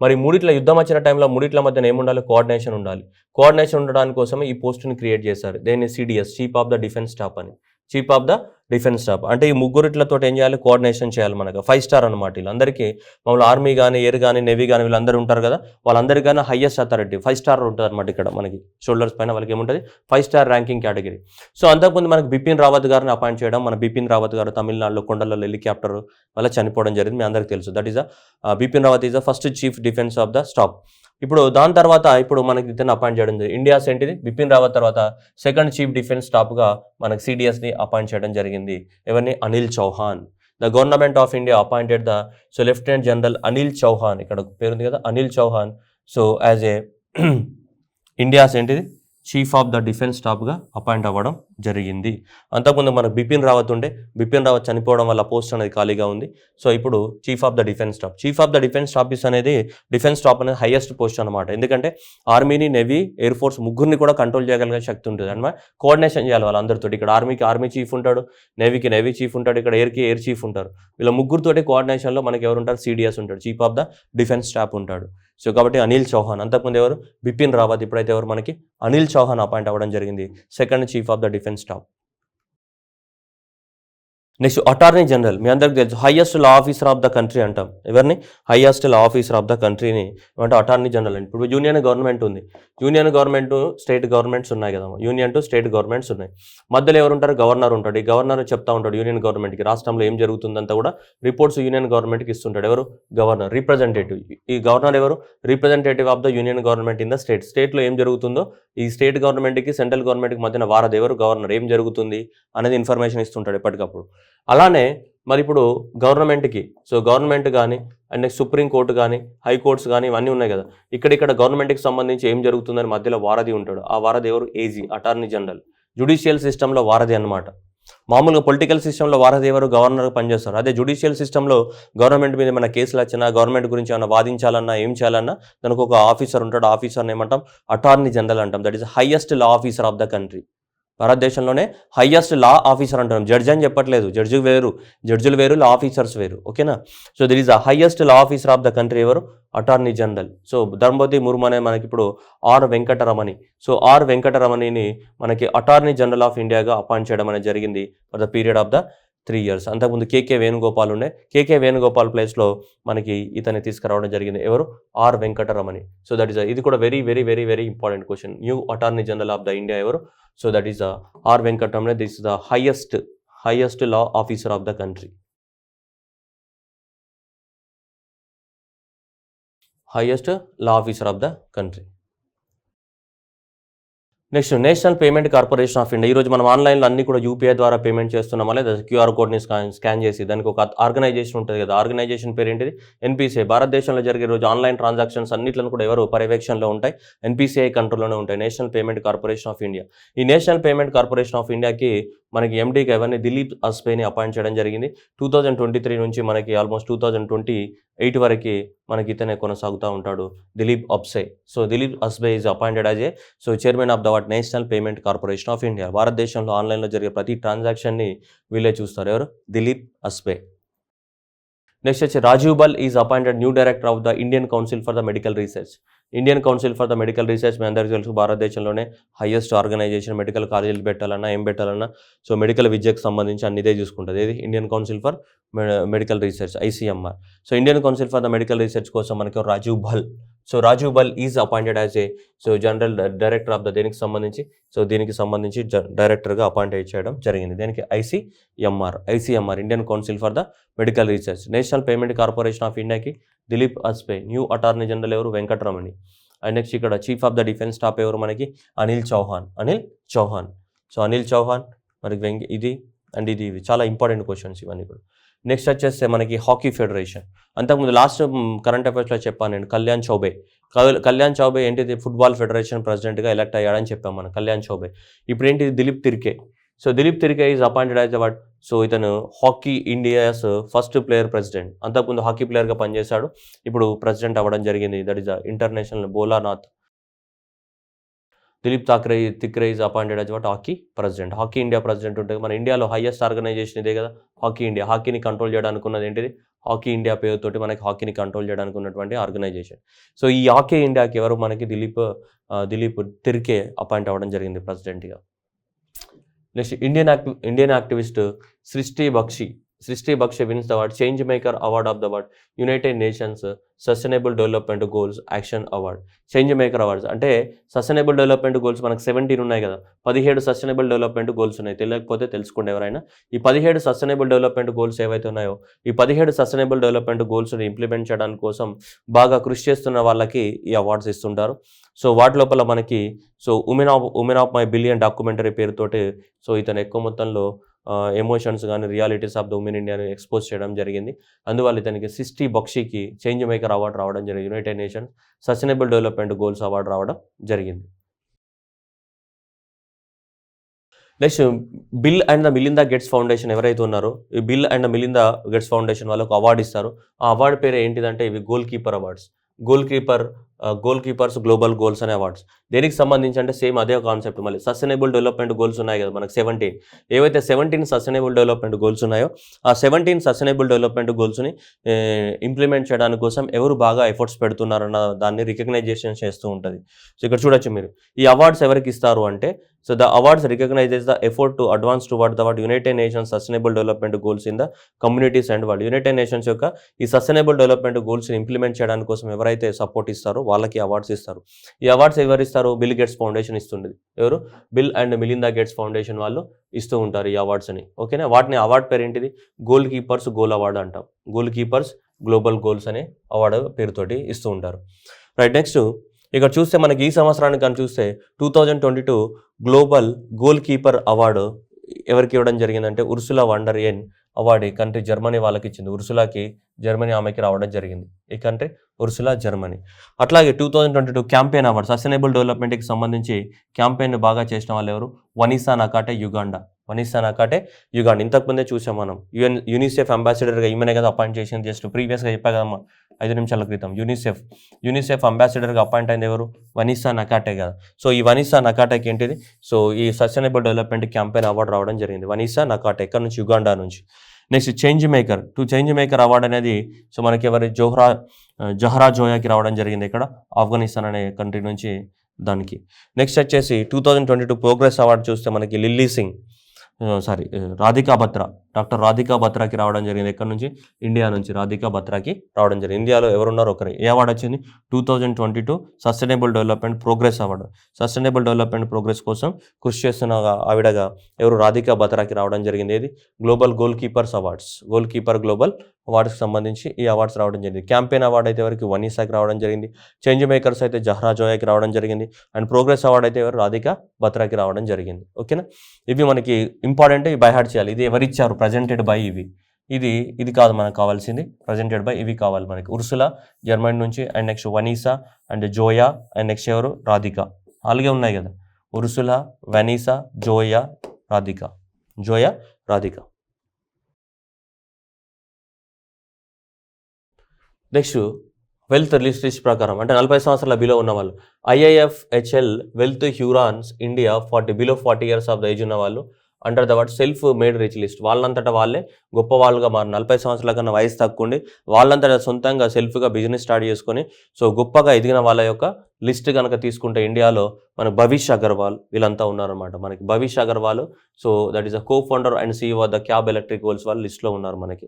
మరి మూడిట్ల యుద్ధం వచ్చిన టైంలో మూడిట్ల మధ్యన ఏముండాలి? కోఆర్డినేషన్ ఉండాలి. కోఆర్డినేషన్ ఉండడానికి కోసం ఈ పోస్ట్ని క్రియేట్ చేశారు. దేన్ని? CDS, chief of the defence staff అని. Chief of the defence staff. అంటే ఈ ముగ్గురిట్లతో ఏం చేయాలి, కోఆర్డినేషన్ చేయాలి. మనకు 5 స్టార్ అనమాట. వీళ్ళందరికీ మామూలు ఆర్మీ కానీ, ఎయిర్ కానీ, నేవీ కానీ వీళ్ళందరూ ఉంటారు కదా, వాళ్ళందరికీ హైయెస్ట్ అథారిటీ 5 స్టార్ ఉంటుంది అనమాట. ఇక్కడ మనకి షోల్డర్స్ పైన వాళ్ళకి ఏముంటుంది, 5 స్టార్ ర్యాంకింగ్ కేటగిరీ. సో అంతకుముందు మనకు బిపిన్ రావత్ గారిని అపాయింట్ చేయడం. మన బిపిన్ రావత్ గారు తమిళనాడులో కొండలలో హెలికాప్టర్ వల్ల చనిపోవడం జరిగింది, మీ అందరికీ తెలుసు. That is Bipin Rawat is the first chief defence of the staff. ఇప్పుడు దాని తర్వాత ఇప్పుడు మనకి ఇతను అపాయింట్ చేయడం జరిగింది. ఇండియాస్ ఏంటిది, బిపిన్ రావత్ తర్వాత సెకండ్ చీఫ్ డిఫెన్స్ స్టాఫ్గా మనకి సిడిఎస్ని అపాయింట్ చేయడం జరిగింది. ఎవరిని, Anil Chauhan. The government of India appointed the lieutenant general Anil Chauhan, ఇక్కడ పేరుంది కదా Anil Chauhan. So as a India's ఏంటిది చీఫ్ ఆఫ్ ద డిఫెన్స్ స్టాఫ్గా అపాయింట్ అవ్వడం జరిగింది. అంతకుముందు మనకు బిపిన్ రావత్ ఉండే, బిపిన్ రావత్ చనిపోవడం వల్ల పోస్ట్ అనేది ఖాళీగా ఉంది. సో ఇప్పుడు chief of the defence staff. Chief of the defence staff is అనేది డిఫెన్స్ స్టాఫ్ అనేది హైయెస్ట్ పోస్ట్ అనమాట. ఎందుకంటే ఆర్మీని, నేవీ, ఎయిర్ ఫోర్స్ ముగ్గురిని కూడా కంట్రోల్ చేయగలిగే శక్తి ఉంటుంది అనమాట. కోఆర్డినేషన్ చేయాలి వాళ్ళందరితో. ఇక్కడ ఆర్మీకి ఆర్మీ చీఫ్ ఉంటాడు, నేవీకి నేవీ చీఫ్ ఉంటాడు, ఇక్కడ ఎయిర్కి ఎయిర్ చీఫ్ ఉంటారు. వీళ్ళ ముగ్గురితోటి కోఆర్డినేషన్లో మనకి ఎవరు ఉంటారు, సిడిఎస్ ఉంటాడు, chief of the defence staff ఉంటాడు. సో కాబట్టి అనిల్ చౌహాన్. అంతకుముందు ఎవరు, బిపిన్ రావత్. ఇప్పుడైతే ఎవరు మనకి అనిల్ చౌహాన్ అపాయింట్ అవ్వడం జరిగింది, second chief of the defence staff. Next attorney general. మీ అందరికి తెలుసు highest law officer of the country అంటాం. ఎవరిని, highest law officer of the కంట్రీని అంటే అటార్నీ జనరల్ అండి. ఇప్పుడు యూనియన్ గవర్నమెంట్ ఉంది, యూనియన్ గవర్నమెంట్ స్టేట్ గవర్నమెంట్స్ ఉన్నాయి కదా, యూనియన్ టు స్టేట్ గవర్నమెంట్స్ ఉన్నాయి. మధ్యలో ఎవరు ఉంటారు, గవర్నర్ ఉంటాడు. ఈ గవర్నర్ చెప్తా ఉంటాడు యూనియన్ గవర్నమెంట్కి రాష్ట్రంలో ఏం జరుగుతుందంతా కూడా రిపోర్ట్స్ యూనియన్ గవర్నమెంట్కి ఇస్తుంటాడు. ఎవరు, గవర్నర్. రిప్రజెంటేటివ్. ఈ గవర్నర్ ఎవరు, representative of the union government in the state. స్టేట్లో ఏం జరుగుతుందో ఈ స్టేట్ గవర్నమెంట్కి సెంట్రల్ గవర్నమెంట్కి మధ్యన వారధి ఎవరు, గవర్నర్. ఏం జరుగుతుంది అనేది ఇన్ఫర్మేషన్ ఇస్తుంటాడు ఎప్పటికప్పుడు. అలానే మరి ఇప్పుడు గవర్నమెంట్కి, సో గవర్నమెంట్ కానీ అండ్ నెక్స్ట్ సుప్రీంకోర్టు కానీ, హైకోర్ట్స్ కానీ ఇవన్నీ ఉన్నాయి కదా, ఇక్కడ గవర్నమెంట్కి సంబంధించి ఏం జరుగుతుందని మధ్యలో వారధి ఉంటాడు. ఆ వారధి ఎవరు, ఏజీ, అటార్నీ జనరల్. జ్యుడిషియల్ సిస్టంలో వారధి అనమాట. మామూలుగా పొలిటికల్ సిస్టంలో వారధి ఎవరు, గవర్నర్ పనిచేస్తారు. అదే జ్యుడిషియల్ సిస్టంలో గవర్నమెంట్ మీద ఏమైనా కేసులు వచ్చినా, గవర్నమెంట్ గురించి ఏమైనా వాదించాలన్నా, ఏం చేయాలన్నా దానికి ఒక ఆఫీసర్ ఉంటాడు. ఆఫీసర్ని ఏమంటాం, అటార్నీ జనరల్ అంటాం. That is highest law officer of the country. భారతదేశంలోనే హైయెస్ట్ లా ఆఫీసర్ అంటాం. జడ్జి అని చెప్పట్లేదు, జడ్జిలు వేరు, లా ఆఫీసర్స్ వేరు. ఓకేనా. So there is the highest law officer of the country ఎవరు, attorney general. So Draupadi Murmu అనే మనకి ఇప్పుడు ఆర్ వెంకటరమణి. సో ఆర్ వెంకటరమణిని మనకి అటార్నీ జనరల్ ఆఫ్ ఇండియాగా అపాయింట్ చేయడం అనేది జరిగింది for the period of the 3 years. అంతకుముందు కేకే వేణుగోపాల్ ఉండే, కేకే వేణుగోపాల్ ప్లేస్లో మనకి ఇతన్ని తీసుకురావడం జరిగింది. ఎవరు, R Venkataramani. So that is ఇది కూడా very very very very important question. New attorney general of the India ఎవరు, so that is R Venkataramani. This is the highest law officer of the country. Highest law officer of the country. Next national payment corporation of India. ఈరోజు మనం ఆన్లైన్లో అన్ని కూడా UPI ద్వారా payment చేస్తున్నామా లేదా, QR కోడ్ని స్కాన్ చేసి దానికి ఒక ఆర్గనైజేషన్ ఉంటుంది కదా, ఆర్గనైజేషన్ పేరు ఏంటిది, ఎన్పిసిఐ. భారతదేశంలో జరిగే రోజు ఆన్లైన్ ట్రాన్సాక్షన్స్ అన్నిట్లను కూడా ఎవరు పర్యవేక్షణలో ఉంటాయి, ఎన్పిసిఐ కంట్రోల్లోనే ఉంటాయి, national payment corporation of India. ఈ నేషనల్ పేమెంట్ కార్పొరేషన్ ఆఫ్ ఇండియాకి మనకి ఎండీగా ఎవరిని, దిలీప్ అస్బేని అపాయింట్ చేయడం జరిగింది. 2023 నుంచి మనకి ఆల్మోస్ట్ 2028 వరకు మనకి ఇతనే కొనసాగుతూ ఉంటాడు, దిలీప్ అబ్సే. So Dilip Asbe is appointed as a chairman of the national payment corporation of India. భారతదేశంలో ఆన్లైన్లో జరిగే ప్రతి ట్రాన్సాక్షన్ని వీళ్ళే చూస్తారు. ఎవరు, దిలీప్ అస్బే. నెక్స్ట్ వచ్చి Rajiv Bahl is appointed new director of the Indian council for the medical research. Indian council for the medical research మీ అందరికీ తెలుసు, భారతదేశంలోనే హైయెస్ట్ ఆర్గనైజేషన్. మెడికల్ కాలేజీలు పెట్టాలన్నా, ఏం పెట్టాలన్నా, సో మెడికల్ విద్యకు సంబంధించి అన్ని ఇదే చూసుకుంటుంది. ఇది Indian council for medical research, ICMR. So Indian council for the medical research కోసం మనకి రాజీవ్ బల్. So Rajiv Bahl is appointed as A general director of the దేనికి సంబంధించి డైరెక్టర్గా అపాయింట్ చేయడం జరిగింది. దీనికి ICMR Indian council for the medical research. National payment corporation of ఇండియాకి Dilip అస్బే. New attorney general ఎవరు, వెంకటరమణి. అండ్ నెక్స్ట్ ఇక్కడ chief of the defence staff ఎవరు మనకి, అనిల్ చౌహాన్. సో అనిల్ చౌహాన్ మరి ఇది చాలా ఇంపార్టెంట్ క్వశ్చన్స్ ఇవన్నీ కూడా. నెక్స్ట్ వచ్చేస్తే మనకి హాకీ ఫెడరేషన్. అంతకుముందు లాస్ట్ కరెంట్ అఫైర్స్లో చెప్పాను నేను, కళ్యాణ్ చౌబే ఏంటిది, ఫుట్బాల్ ఫెడరేషన్ ప్రెసిడెంట్గా ఎలక్ట్ అయ్యాడని చెప్పాం మనం, కళ్యాణ్ చౌబే. ఇప్పుడు ఏంటిది, Dilip Tirkey. So Dilip Tirkey is appointed as what, so ఇతను hockey India's first player president. అంతకుముందు హాకీ ప్లేయర్గా పనిచేశాడు, ఇప్పుడు ప్రెసిడెంట్ అవ్వడం జరిగింది. That is international Bholanath. Dilip తిక్రే is appointed as what, hockey president. Hockey India president ఉంటుంది. మన ఇండియాలో హైయెస్ట్ ఆర్గనైజేషన్ ఇదే కదా, హాకీ ఇండియా. హాకీని కంట్రోల్ చేయడానికి ఉన్నది ఏంటిది, హాకీ ఇండియా పేరుతోటి మనకి హాకీని కంట్రోల్ చేయడానికి ఉన్నటువంటి ఆర్గనైజేషన్. సో ఈ హాకీ ఇండియాకి ఎవరు మనకి దిలీప్ తిర్కే అపాయింట్ అవ్వడం జరిగింది ప్రెసిడెంట్గా. Next Indian activist Srishti Bakshi wins the award change maker award of the award United Nations sustainable development goals action award. Change maker awards అంటే సస్టైనబుల్ డెవలప్మెంట్ గోల్స్ మనకు 17 ఉన్నాయి కదా, 17 సస్టైనబుల్ డెవలప్మెంట్ గోల్స్ ఉన్నాయి. తెలియకపోతే తెలుసుకోండి ఎవరైనా. ఈ 17 సస్టైనబుల్ డెవలప్మెంట్ గోల్స్ ఏవైతే ఉన్నాయో ఈ 17 సస్టైనబుల్ డెవలప్మెంట్ గోల్స్ని ఇంప్లిమెంట్ చేయడానికి కోసం బాగా కృషి చేస్తున్న వాళ్ళకి ఈ అవార్డ్స్ ఇస్తుంటారు. సో వాటి లోపల మనకి women of my billion documentary పేరుతోటి ఇతను ఎక్కువ మొత్తంలో ఎమోషన్స్ కానీ రియాలిటీస్ ఆఫ్ ద ఉమెన్ ఇండియాని ఎక్స్పోజ్ చేయడం జరిగింది. అందువల్ల ఇతనికి సృష్టి బక్షికి చేంజ్ మేకర్ అవార్డు రావడం జరిగింది. United Nations sustainable development goals award రావడం జరిగింది. Next bill and the Melinda gates foundation ఎవరైతే ఉన్నారో ఈ bill and the Melinda gates foundation వాళ్ళకు అవార్డు ఇస్తారు. ఆ అవార్డు పేరు ఏంటిదంటే ఇవి goal keeper awards. Goal keepers global goals అనే అవార్డ్స్. దేనికి సంబంధించి అంటే సేమ్ అదే కాన్సెప్ట్. మళ్ళీ సస్టైనబుల్ డెవలప్మెంట్ గోల్స్ ఉన్నాయి కదా మనకు 17. ఏవైతే 17 సస్టైనబుల్ డెవలప్మెంట్ గోల్స్ ఉన్నాయో ఆ 17 సస్టైనబుల్ డెవలప్మెంట్ గోల్స్ని ఇంప్లిమెంట్ చేయడానికి కోసం ఎవరు బాగా ఎఫర్ట్స్ పెడుతున్నారన్న దాన్ని రికగ్నైజేషన్ చేస్తూ ఉంటుంది. సో ఇక్కడ చూడొచ్చు మీరు ఈ అవార్డ్స్ ఎవరికి ఇస్తారు అంటే so the awards recognizes the effort to advance toward the United Nations sustainable development goals in the communities and world. United Nations యొక్క ఈ సస్టైనబుల్ డెవలప్మెంట్ గోల్స్ని ఇంప్లిమెంట్ చేయడానికి కోసం ఎవరైతే సపోర్ట్ ఇస్తారో వాళ్ళకి అవార్డ్స్ ఇస్తారు. ఈ అవార్డ్స్ ఎవరు ఇస్తారు? బిల్ గేట్స్ ఫౌండేషన్ ఇస్తుంది. ఎవరు? Bill and Melinda gates foundation వాళ్ళు ఇస్తూ ఉంటారు ఈ అవార్డ్స్ని. ఓకేనా? వాటిని అవార్డ్ పేరు ఏంటిది? గోల్ కీపర్స్ గోల్ అవార్డు అంటాం. గోల్ కీపర్స్ గ్లోబల్ గోల్స్ అనే అవార్డు పేరుతోటి ఇస్తూ ఉంటారు. రైట్. నెక్స్ట్ ఇక్కడ చూస్తే మనకి ఈ సంవత్సరానికి కానీ చూస్తే 2022 గ్లోబల్ గోల్ కీపర్ అవార్డు ఎవరికి ఇవ్వడం జరిగిందంటే ఉర్సులా వండర్ ఎన్ అవార్డు ఈ కంట్రీ జర్మనీ వాళ్ళకి ఇచ్చింది. ఉర్సులాకి జర్మనీ ఆమెకి రావడం జరిగింది. ఈ కంట్రీ ఉర్సులా జర్మనీ. అట్లాగే 2022 క్యాంపెయిన్ అవార్డు సస్టైనబుల్ డెవలప్మెంట్కి సంబంధించి క్యాంపెయిన్ బాగా చేసిన వాళ్ళు ఎవరు? వనీసా నకాటే యుగాండా. ఇంతకుముందే చూసాం మనం. యూనిసెఫ్ అంబాసిడర్గా ఈమెనే కదా అపాయింట్ చేసింది. జస్ట్ ప్రీవియస్గా చెప్పా కదమ్మా 5 నిమిషాల క్రితం. యూనిసెఫ్ అంబాసిడర్గా అపాయింట్ అయింది ఎవరు? వనీసా నకాటే కదా. సో ఈ వనీసా నకాటేకి ఏంటిది? సో ఈ సస్టైనబుల్ డెవలప్మెంట్ క్యాంపెయిన్ అవార్డు రావడం జరిగింది. వనీసా నకాటే ఎక్కడ నుంచి? యుగాండా నుంచి. నెక్స్ట్ చేంజ్ మేకర్ అవార్డు అనేది సో మనకి ఎవరి? జహరా జోయాకి రావడం జరిగింది. ఇక్కడ ఆఫ్ఘనిస్తాన్ అనే కంట్రీ నుంచి దానికి. నెక్స్ట్ వచ్చేసి 2022 ప్రోగ్రెస్ అవార్డు చూస్తే మనకి డాక్టర్ రాధికా బత్రాకి రావడం జరిగింది. ఎక్కడి నుంచి? ఇండియా నుంచి రాధికా బత్రాకి రావడం జరిగింది. ఇండియాలో ఎవరున్నారు? ఒకరు. ఏ అవార్డు వచ్చింది? 2022 sustainable development progress award. Sustainable development progress కోసం కృషి చేస్తున్న ఆవిడగా ఎవరు? రాధికా బత్రాకి రావడం జరిగింది. ఏది? Global goal keepers awards. Goal keeper global అవార్డ్స్కి సంబంధించి ఈ అవార్డ్స్ రావడం జరిగింది. క్యాంపెయిన్ అవార్డు అయితే ఎవరికి? వనీసాకి రావడం జరిగింది. చేంజ్ మేకర్స్ అయితే జహ్రా జోయాకి రావడం జరిగింది. అండ్ ప్రోగ్రెస్ అవార్డు అయితే ఎవరు? రాధికా బత్రాకి రావడం జరిగింది. ఓకేనా? ఇవి మనకి ఇంపార్టెంట్. ఇవి బై హార్ట్ చేయాలి. ఇది ఎవరిచ్చారు? ప్రజెంటెడ్ బై ఇది కాదు మనకు కావాల్సింది. ప్రజెంటెడ్ బై ఇవి కావాలి మనకి. ఉర్సులా జర్మనీ నుంచి, and next Vanessa and Zoya, and next ఎవరు? రాధికా. అలాగే ఉన్నాయి కదా, Ursula, Vanessa, Zoya, Radhika. Next wealth list ప్రకారం అంటే 40 సంవత్సరాల బిలో ఉన్న వాళ్ళు IIFHL wealth Hurun's India below 40 years of the age ఉన్న వాళ్ళు under the word self made rich list. వాళ్ళంతటా వాళ్ళే గొప్ప వాళ్ళుగా మారు 40 సంవత్సరాల కన్నా వయసు తక్కువ ఉండి వాళ్ళంతటా సొంతంగా సెల్ఫ్గా బిజినెస్ స్టార్ట్ చేసుకొని సో గొప్పగా ఎదిగిన వాళ్ళ యొక్క లిస్ట్ కనుక తీసుకుంటే ఇండియాలో మనకు భవిష్ అగర్వాల్ వీళ్ళంతా ఉన్నారనమాట. మనకి Bhavish Agarwal so that is a co founder and CEO of the cab electric volts వాళ్ళు లిస్ట్లో ఉన్నారు మనకి.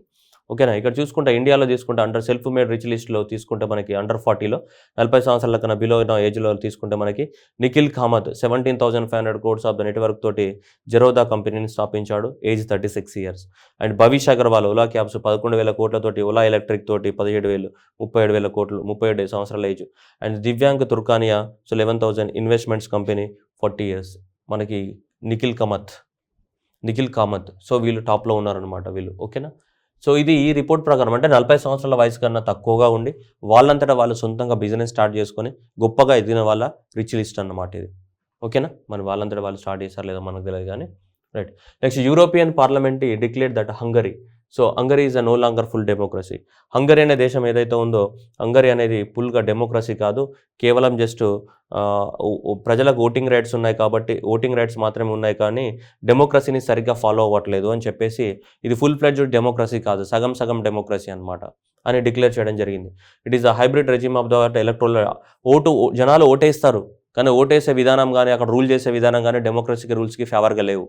ఓకేనా? ఇక్కడ చూసుకుంటే ఇండియాలో తీసుకుంటే అండర్ సెల్ఫ్ మేడ్ రిచ్ లిస్ట్లో తీసుకుంటే మనకి అండర్ 40లో 40 సంవత్సరాల కన్నా బిలో ఏజ్లో తీసుకుంటే మనకి Nikhil Kamath 17,500 crores of the network తోటి జెరోదా కంపెనీని స్థాపించాడు. Age 36 years. And Bhavish Aggarwal Ola cabs 11,000 కోట్లతోటి, ఓలా ఎలక్ట్రిక్ తోటి 17,000, 37,000 కోట్లు, 37 సంవత్సరాల ఏజ్. And Divyank Turakhia so 11,000 investments company 40 years. మనకి నిఖిల్ కామత్ సో వీళ్ళు టాప్లో ఉన్నారనమాట వీళ్ళు. ఓకేనా? సో ఇది ఈ రిపోర్ట్ ప్రకారం అంటే 40 సంవత్సరాల వయసు కన్నా తక్కువగా ఉండి వాళ్ళంతటా వాళ్ళు సొంతంగా బిజినెస్ స్టార్ట్ చేసుకొని గొప్పగా ఎదిగిన వాళ్ళ రిచ్ లిస్ట్ అన్నమాట ఇది. ఓకేనా? మరి వాళ్ళంతటా వాళ్ళు స్టార్ట్ చేశారు లేదా మనకు తెలియదు కానీ. Right. Next European Parliament declare that Hungary is a no longer full democracy. Hungary అనే దేశం ఏదైతే ఉందో హంగరీ అనేది ఫుల్గా డెమోక్రసీ కాదు, కేవలం జస్ట్ ప్రజలకు ఓటింగ్ రైట్స్ ఉన్నాయి కాబట్టి ఓటింగ్ రైట్స్ మాత్రమే ఉన్నాయి కానీ డెమోక్రసీని సరిగ్గా ఫాలో అవ్వట్లేదు అని చెప్పేసి ఇది ఫుల్ ఫ్లెడ్జ్డ్ డెమోక్రసీ కాదు, సగం డెమోక్రసీ అనమాట అని డిక్లేర్ చేయడం జరిగింది. It is a hybrid regime of the electoral. జనాలు ఓటేస్తారు కానీ ఓటేసే విధానం కానీ అక్కడ రూల్ చేసే విధానం కానీ డెమోక్రసీకి రూల్స్కి ఫేవర్గా లేవు.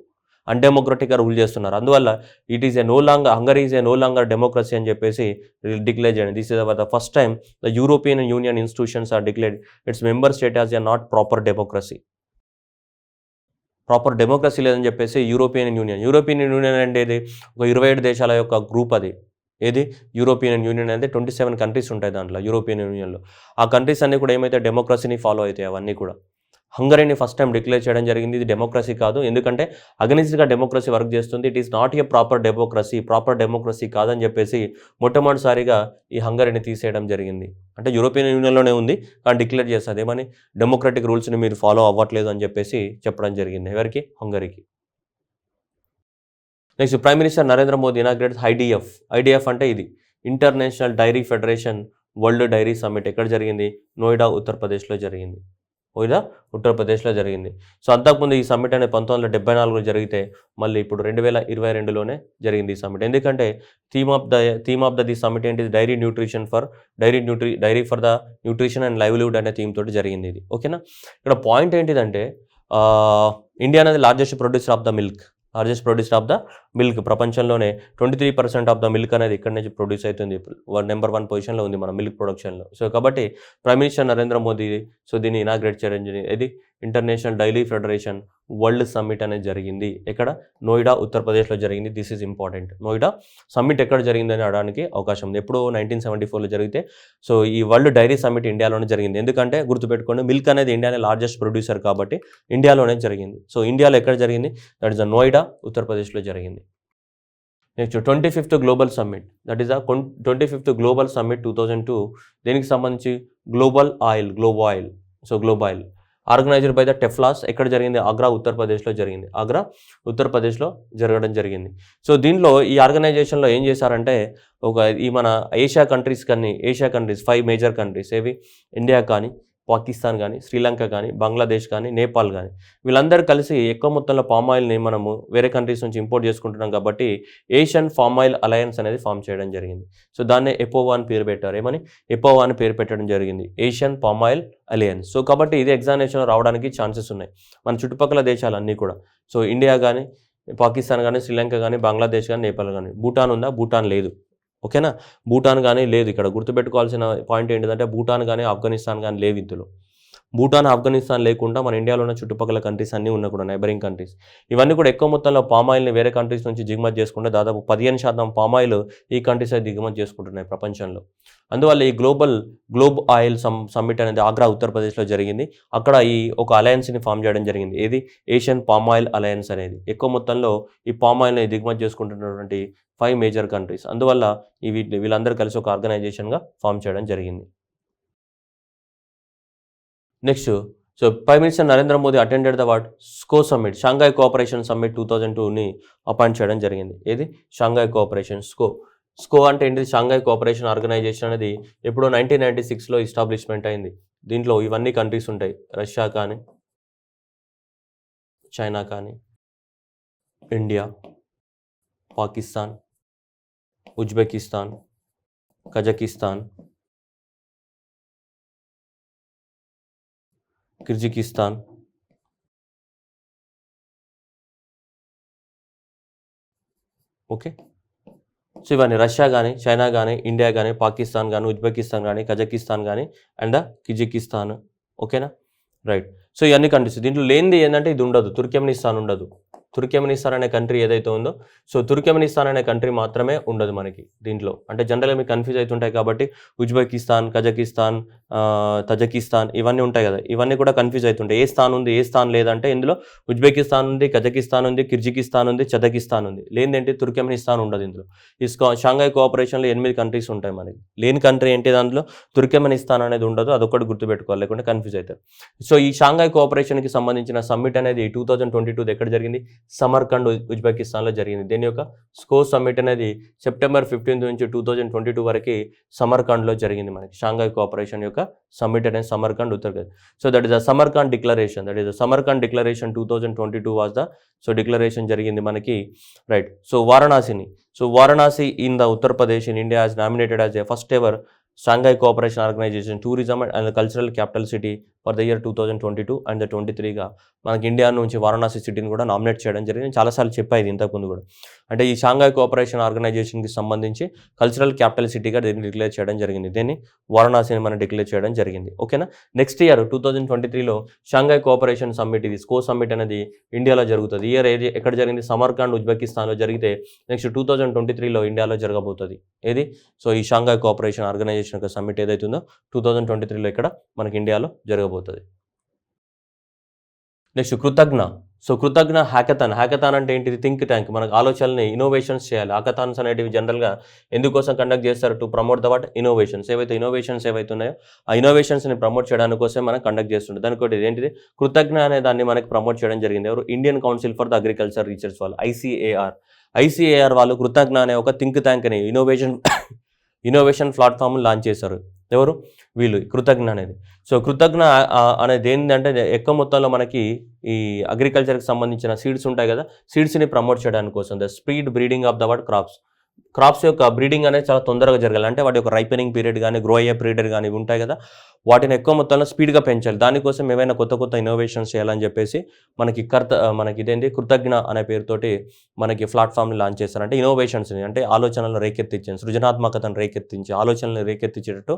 అన్డెమోక్రటిక్గా రూల్ చేస్తున్నారు. అందువల్ల it is a no longer Hungary is a no longer democracy అని చెప్పేసి డిక్లేర్ చేయండి. This is the first time the European Union institutions are declared its member state as a not proper democracy. Proper democracy లేదని చెప్పేసి European union అంటే ఇది ఒక 27 దేశాల యొక్క గ్రూప్. అది ఏది యూరోపియన్ యూనియన్ అనేది 27 కంట్రీస్ ఉంటాయి దాంట్లో యూరోపియన్ యూనియన్లో. ఆ కంట్రీస్ అన్నీ కూడా ఏమైతే డెమోక్రసీని ఫాలో అవుతాయి అవన్నీ కూడా. హంగరీని ఫస్ట్ టైం డిక్లేర్ చేయడం జరిగింది. ఇది డెమోక్రసీ కాదు, ఎందుకంటే అగనిస్ట్గా డెమోక్రసీ వర్క్ చేస్తుంది. It is not a proper democracy కాదని చెప్పేసి మొట్టమొదటిసారిగా ఈ హంగరీని తీసేయడం జరిగింది. అంటే యూరోపియన్ యూనియన్లోనే ఉంది కానీ డిక్లేర్ చేస్తుంది ఏమని, డెమోక్రటిక్ రూల్స్ని మీరు ఫాలో అవ్వట్లేదు అని చెప్పేసి చెప్పడం జరిగింది. ఎవరికి? హంగరీకి. Next, prime minister Narendra Modi inaugurates IDF అంటే ఇది international dairy federation world dairy summit. ఎక్కడ జరిగింది? నోయిడా ఉత్తరప్రదేశ్లో జరిగింది. సో అంతకుముందు ఈ సమ్మిట్ అనేది 1974లో జరిగితే మళ్ళీ ఇప్పుడు 2022లోనే జరిగింది ఈ సమ్మిట్. ఎందుకంటే థీమ్ ఆఫ్ ది సమ్మిట్ ఏంటి? Dairy for the nutrition and livelihood అనే థీమ్ తోటి జరిగింది ఇది. ఓకేనా? ఇక్కడ పాయింట్ ఏంటిదంటే ఇండియా అనేది largest producer of the milk. ప్రపంచంలోనే 23% ఆఫ్ ద మిల్క్ అనేది ఇక్కడ నుంచి ప్రొడ్యూస్ అవుతుంది. నెంబర్ 1 పొజిషన్లో ఉంది మన మిల్క్ ప్రొడక్షన్లో. సో కాబట్టి ప్రైమ్ మినిస్టర్ నరేంద్ర మోదీ దీన్ని ఇనాగ్రేట్ చేయడం జరిగింది. ఇది international dairy federation World Summit అనేది జరిగింది. ఎక్కడ? నోయిడా ఉత్తరప్రదేశ్లో జరిగింది. This is important. Noida summit ఎక్కడ జరిగిందని అడడానికి అవకాశం ఉంది. ఎప్పుడు? 1974లో జరిగితే. సో ఈ వరల్డ్ డైరీ సమ్మిట్ ఇండియాలోనే జరిగింది. ఎందుకంటే గుర్తుపెట్టుకోండి, మిల్క్ అనేది ఇండియానే లార్జెస్ట్ ప్రొడ్యూసర్ కాబట్టి ఇండియాలోనే జరిగింది. సో ఇండియాలో ఎక్కడ జరిగింది? దట్ ఈస్ ద నోయిడా ఉత్తరప్రదేశ్లో జరిగింది. Next 25th global summit, that is the 25th global summit 2002. దీనికి సంబంధించి globe oil organized by the టెఫ్లాస్. ఎక్కడ జరిగింది? ఆగ్రా ఉత్తరప్రదేశ్లో జరగడం జరిగింది. సో దీనిలో ఈ ఆర్గనైజేషన్లో ఏం చేశారంటే మన ఏషియా కంట్రీస్ 5 మేజర్ కంట్రీస్ ఏవి? ఇండియా కానీ, పాకిస్తాన్ కానీ, శ్రీలంక కానీ, బంగ్లాదేశ్ కానీ, నేపాల్ కానీ, వీళ్ళందరూ కలిసి ఎక్కువ మొత్తంలో పామ్ ఆయిల్ని మనము వేరే కంట్రీస్ నుంచి ఇంపోర్ట్ చేసుకుంటున్నాం కాబట్టి ఏషియన్ పామ్ ఆయిల్ అలయన్స్ అనేది ఫామ్ చేయడం జరిగింది. సో దాన్నే ఎపోవా అని పేరు పెట్టారు. ఎపోవా అని పేరు పెట్టడం జరిగింది, Asian palm oil alliance. So కాబట్టి ఇది ఎగ్జామినేషన్లో రావడానికి ఛాన్సెస్ ఉన్నాయి మన చుట్టుపక్కల దేశాలన్నీ కూడా. సో ఇండియా కానీ, పాకిస్తాన్ కానీ, శ్రీలంక కానీ, బంగ్లాదేశ్ కానీ, నేపాల్ కానీ. భూటాన్ ఉందా? భూటాన్ లేదు. ఓకేనా? భూటాన్ కానీ లేదు. ఇక్కడ గుర్తుపెట్టుకోవాల్సిన పాయింట్ ఏంటిదంటే భూటాన్ కానీ, ఆఫ్ఘనిస్తాన్ కానీ లేవు ఇందులో. భూటాన్, ఆఫ్ఘనిస్తాన్ లేకుండా మన ఇండియాలో ఉన్న చుట్టుపక్కల కంట్రీస్ అన్నీ ఉన్నా కూడా నైబరింగ్ కంట్రీస్ ఇవన్నీ కూడా ఎక్కువ మొత్తంలో పామాయిల్ని వేరే కంట్రీస్ నుంచి దిగుమతి చేసుకుంటే దాదాపు 15% పామాయిల్ ఈ కంట్రీస్ అయితే దిగుమతి చేసుకుంటున్నాయి ప్రపంచంలో. అందువల్ల ఈ గ్లోబ్ ఆయిల్ సమ్మిట్ అనేది ఆగ్రా ఉత్తరప్రదేశ్లో జరిగింది. అక్కడ ఒక అలయన్స్ని ఫామ్ చేయడం జరిగింది. ఏది? ఏషియన్ పామ్ ఆయిల్ అలయన్స్ అనేది. ఎక్కువ మొత్తంలో ఈ పామ్ ఆయిల్ని దిగుమతి చేసుకుంటున్నటువంటి 5 మేజర్ కంట్రీస్. అందువల్ల వీళ్ళందరూ కలిసి ఒక ఆర్గనైజేషన్గా ఫామ్ చేయడం జరిగింది. Next, so prime minister Narendra Modi attended the SCO summit, Shanghai cooperation summit 2002ని అపాయింట్ చేయడం జరిగింది. ఏది? షాంఘై కోఆపరేషన్ స్కో అంటే ఏంటిది? షాంఘై కోఆపరేషన్ ఆర్గనైజేషన్ అనేది ఎప్పుడో 1996లో ఎస్టాబ్లిష్మెంట్ అయింది. దీంట్లో ఇవన్నీ కంట్రీస్ ఉంటాయి, రష్యా కానీ, చైనా కానీ, India, Pakistan, Uzbekistan, Kazakhstan, కిర్జికిస్తాన్, okay. So ఇవన్నీ రష్యా కానీ, చైనా కానీ, ఇండియా కానీ, పాకిస్తాన్ కానీ, ఉజ్బెకిస్తాన్ కానీ, కజకిస్తాన్ కానీ అండ్ కిర్జికిస్తాన్. ఓకేనా? రైట్. సో ఇవన్నీ కంట్రీస్. దీంట్లో లేనిది ఏంటంటే ఇది ఉండదు, తుర్క్మెనిస్తాన్ ఉండదు. తుర్క్మెనిస్తాన్ అనే కంట్రీ ఏదైతే ఉందో, సో తుర్క్మెనిస్తాన్ అనే కంట్రీ మాత్రమే ఉండదు మనకి దీంట్లో. అంటే జనరల్గా మీకు కన్ఫ్యూజ్ అవుతుంటాయి కాబట్టి ఉజ్బెకిస్తాన్, కజకిస్తాన్, తజకిస్తాన్ ఇవన్నీ ఉంటాయి కదా, ఇవన్నీ కూడా కన్ఫ్యూజ్ అవుతుంటాయి. ఏ స్థాన్ ఉంది, ఏ స్థాన్ లేదంటే ఇందులో ఉజ్బెకిస్తాన్ ఉంది, కజకిస్తాన్ ఉంది, కిర్జికిస్తాన్ ఉంది, చదకిస్తాన్ ఉంది. లేనిదేంటి? తుర్క్మెనిస్తాన్ ఉండదు ఇందులో. ఈ షాంఘై కోఆపరేషన్లో 8 కంట్రీస్ ఉంటాయి మనకి. లేని కంట్రీ ఏంటి దాంట్లో? తుర్క్మెనిస్తాన్ అనేది ఉండదు. అదొకటి గుర్తుపెట్టుకోవాలి, లేకుంటే కన్ఫ్యూజ్ అవుతారు. సో ఈ షాంఘై కోఆపరేషన్కి సంబంధించిన సమ్మిట్ అనేది 2022 ఎక్కడ జరిగింది? సమర్కండ్, ఉజ్బెకిస్తాన్లో జరిగింది. దీని యొక్క స్కో సమ్మిట్ అనేది September 15 నుంచి 2022 వరకు సమర్కండ్లో జరిగింది మనకి. షాంఘై కోఆపరేషన్ యొక్క సమ్మిట్ అనేది Samarkand, Uttar Pradesh. So that is the Samarkand declaration 2022 was the declaration జరిగింది మనకి. Right. So Varanasi in the Uttar Pradesh in India has nominated as a first ever Shanghai cooperation organisation tourism and cultural capital city for the year 2022 and 23గా మనకి India నుంచి వారణాసి సిటీని కూడా nominate చేయడం జరిగింది. చాలాసార్లు చెప్పాయి ఇంతకుముందు కూడా. అంటే ఈ షాంఘై కోఆపరేషన్ ఆర్గనైజేషన్కి సంబంధించి కల్చరల్ క్యాపిటల్ సిటీగా దీన్ని డిక్లేర్ చేయడం జరిగింది. దీన్ని వారణాసిని మనం డిక్లేర్ చేయడం జరిగింది. ఓకేనా. నెక్స్ట్ ఇయర్ 2023లో షాంఘై కోఆపరేషన్ సమ్మిట్, ఇది స్కో సమ్మిట్ అనేది ఇండియాలో జరుగుతుంది. ఇయర్ ఏది ఎక్కడ జరిగింది? సమర్కాండ్ ఉజ్బెకిస్తాన్లో జరిగితే నెక్స్ట్ 2023లో ఇండియాలో జరగబోతుంది. ఏది? సో ఈ షాంఘై కోఆపరేషన్ ఆర్గనైజేషన్ యొక్క సమ్మిట్ ఏదైతుందో 2023లో ఇక్కడ మనకి ఇండియాలో జరగబోతుంది. నెక్స్ట్ కృతజ్ఞ. సో కృతజ్ఞ హ్యాకథాన్ అంటే ఏంటిది? Think tank. మనకు ఆలోచనల్ని ఇన్నోవేషన్స్ చేయాలి. హ్యాకథాన్స్ అనేటివి జనరల్గా ఎందుకోసం కండక్ట్ చేస్తారు? To promote the what? Innovations. Innovations ఏవైతే ఉన్నాయో ఆ ఇన్నోవేషన్స్ని ప్రమోట్ చేయడానికి కోసం మనం కండక్ట్ చేస్తుంటాం. దానికోటి ఏంటిది? కృతజ్ఞ అనే దాన్ని మనకి ప్రమోట్ చేయడం జరిగింది. ఎవరు? Indian council for the agriculture research వాళ్ళు, ఐసీఏఆర్ వాళ్ళు కృతజ్ఞ అనే ఒక థింక్ ట్యాంక్ అని ఇన్నోవేషన్ ప్లాట్ఫామ్ లాంచ్ చేశారు. ఎవరు? వీళ్ళు, కృతజ్ఞ అనేది. సో కృతజ్ఞ అనేది ఏంటంటే ఎక్కువ మొత్తంలో మనకి ఈ అగ్రికల్చర్కి సంబంధించిన సీడ్స్ ఉంటాయి కదా, సీడ్స్ని ప్రమోట్ చేయడానికి కోసం the speed breeding of the what crops యొక్క బ్రీడింగ్ అనేది చాలా తొందరగా జరగాలి. అంటే వాటి యొక్క రైపెనింగ్ పీరియడ్ కానీ గ్రో అయ్యే పీరియడ్ కానీ ఉంటాయి కదా, వాటిని ఎక్కువ మొత్తంలో స్పీడ్గా పెంచాలి. దానికోసం ఏమైనా కొత్త ఇన్నోవేషన్స్ చేయాలని చెప్పేసి మనకి ఇదేంటి కృతజ్ఞ అనే పేరుతోటి మనకి ప్లాట్ఫామ్ని లాంచ్ చేస్తారు. అంటే ఇన్నోవేషన్స్ని, అంటే ఆలోచనలను రేకెత్తించాను, సృజనాత్మకతను రేకెత్తించి ఆలోచనలు రేకెత్తించేటట్టు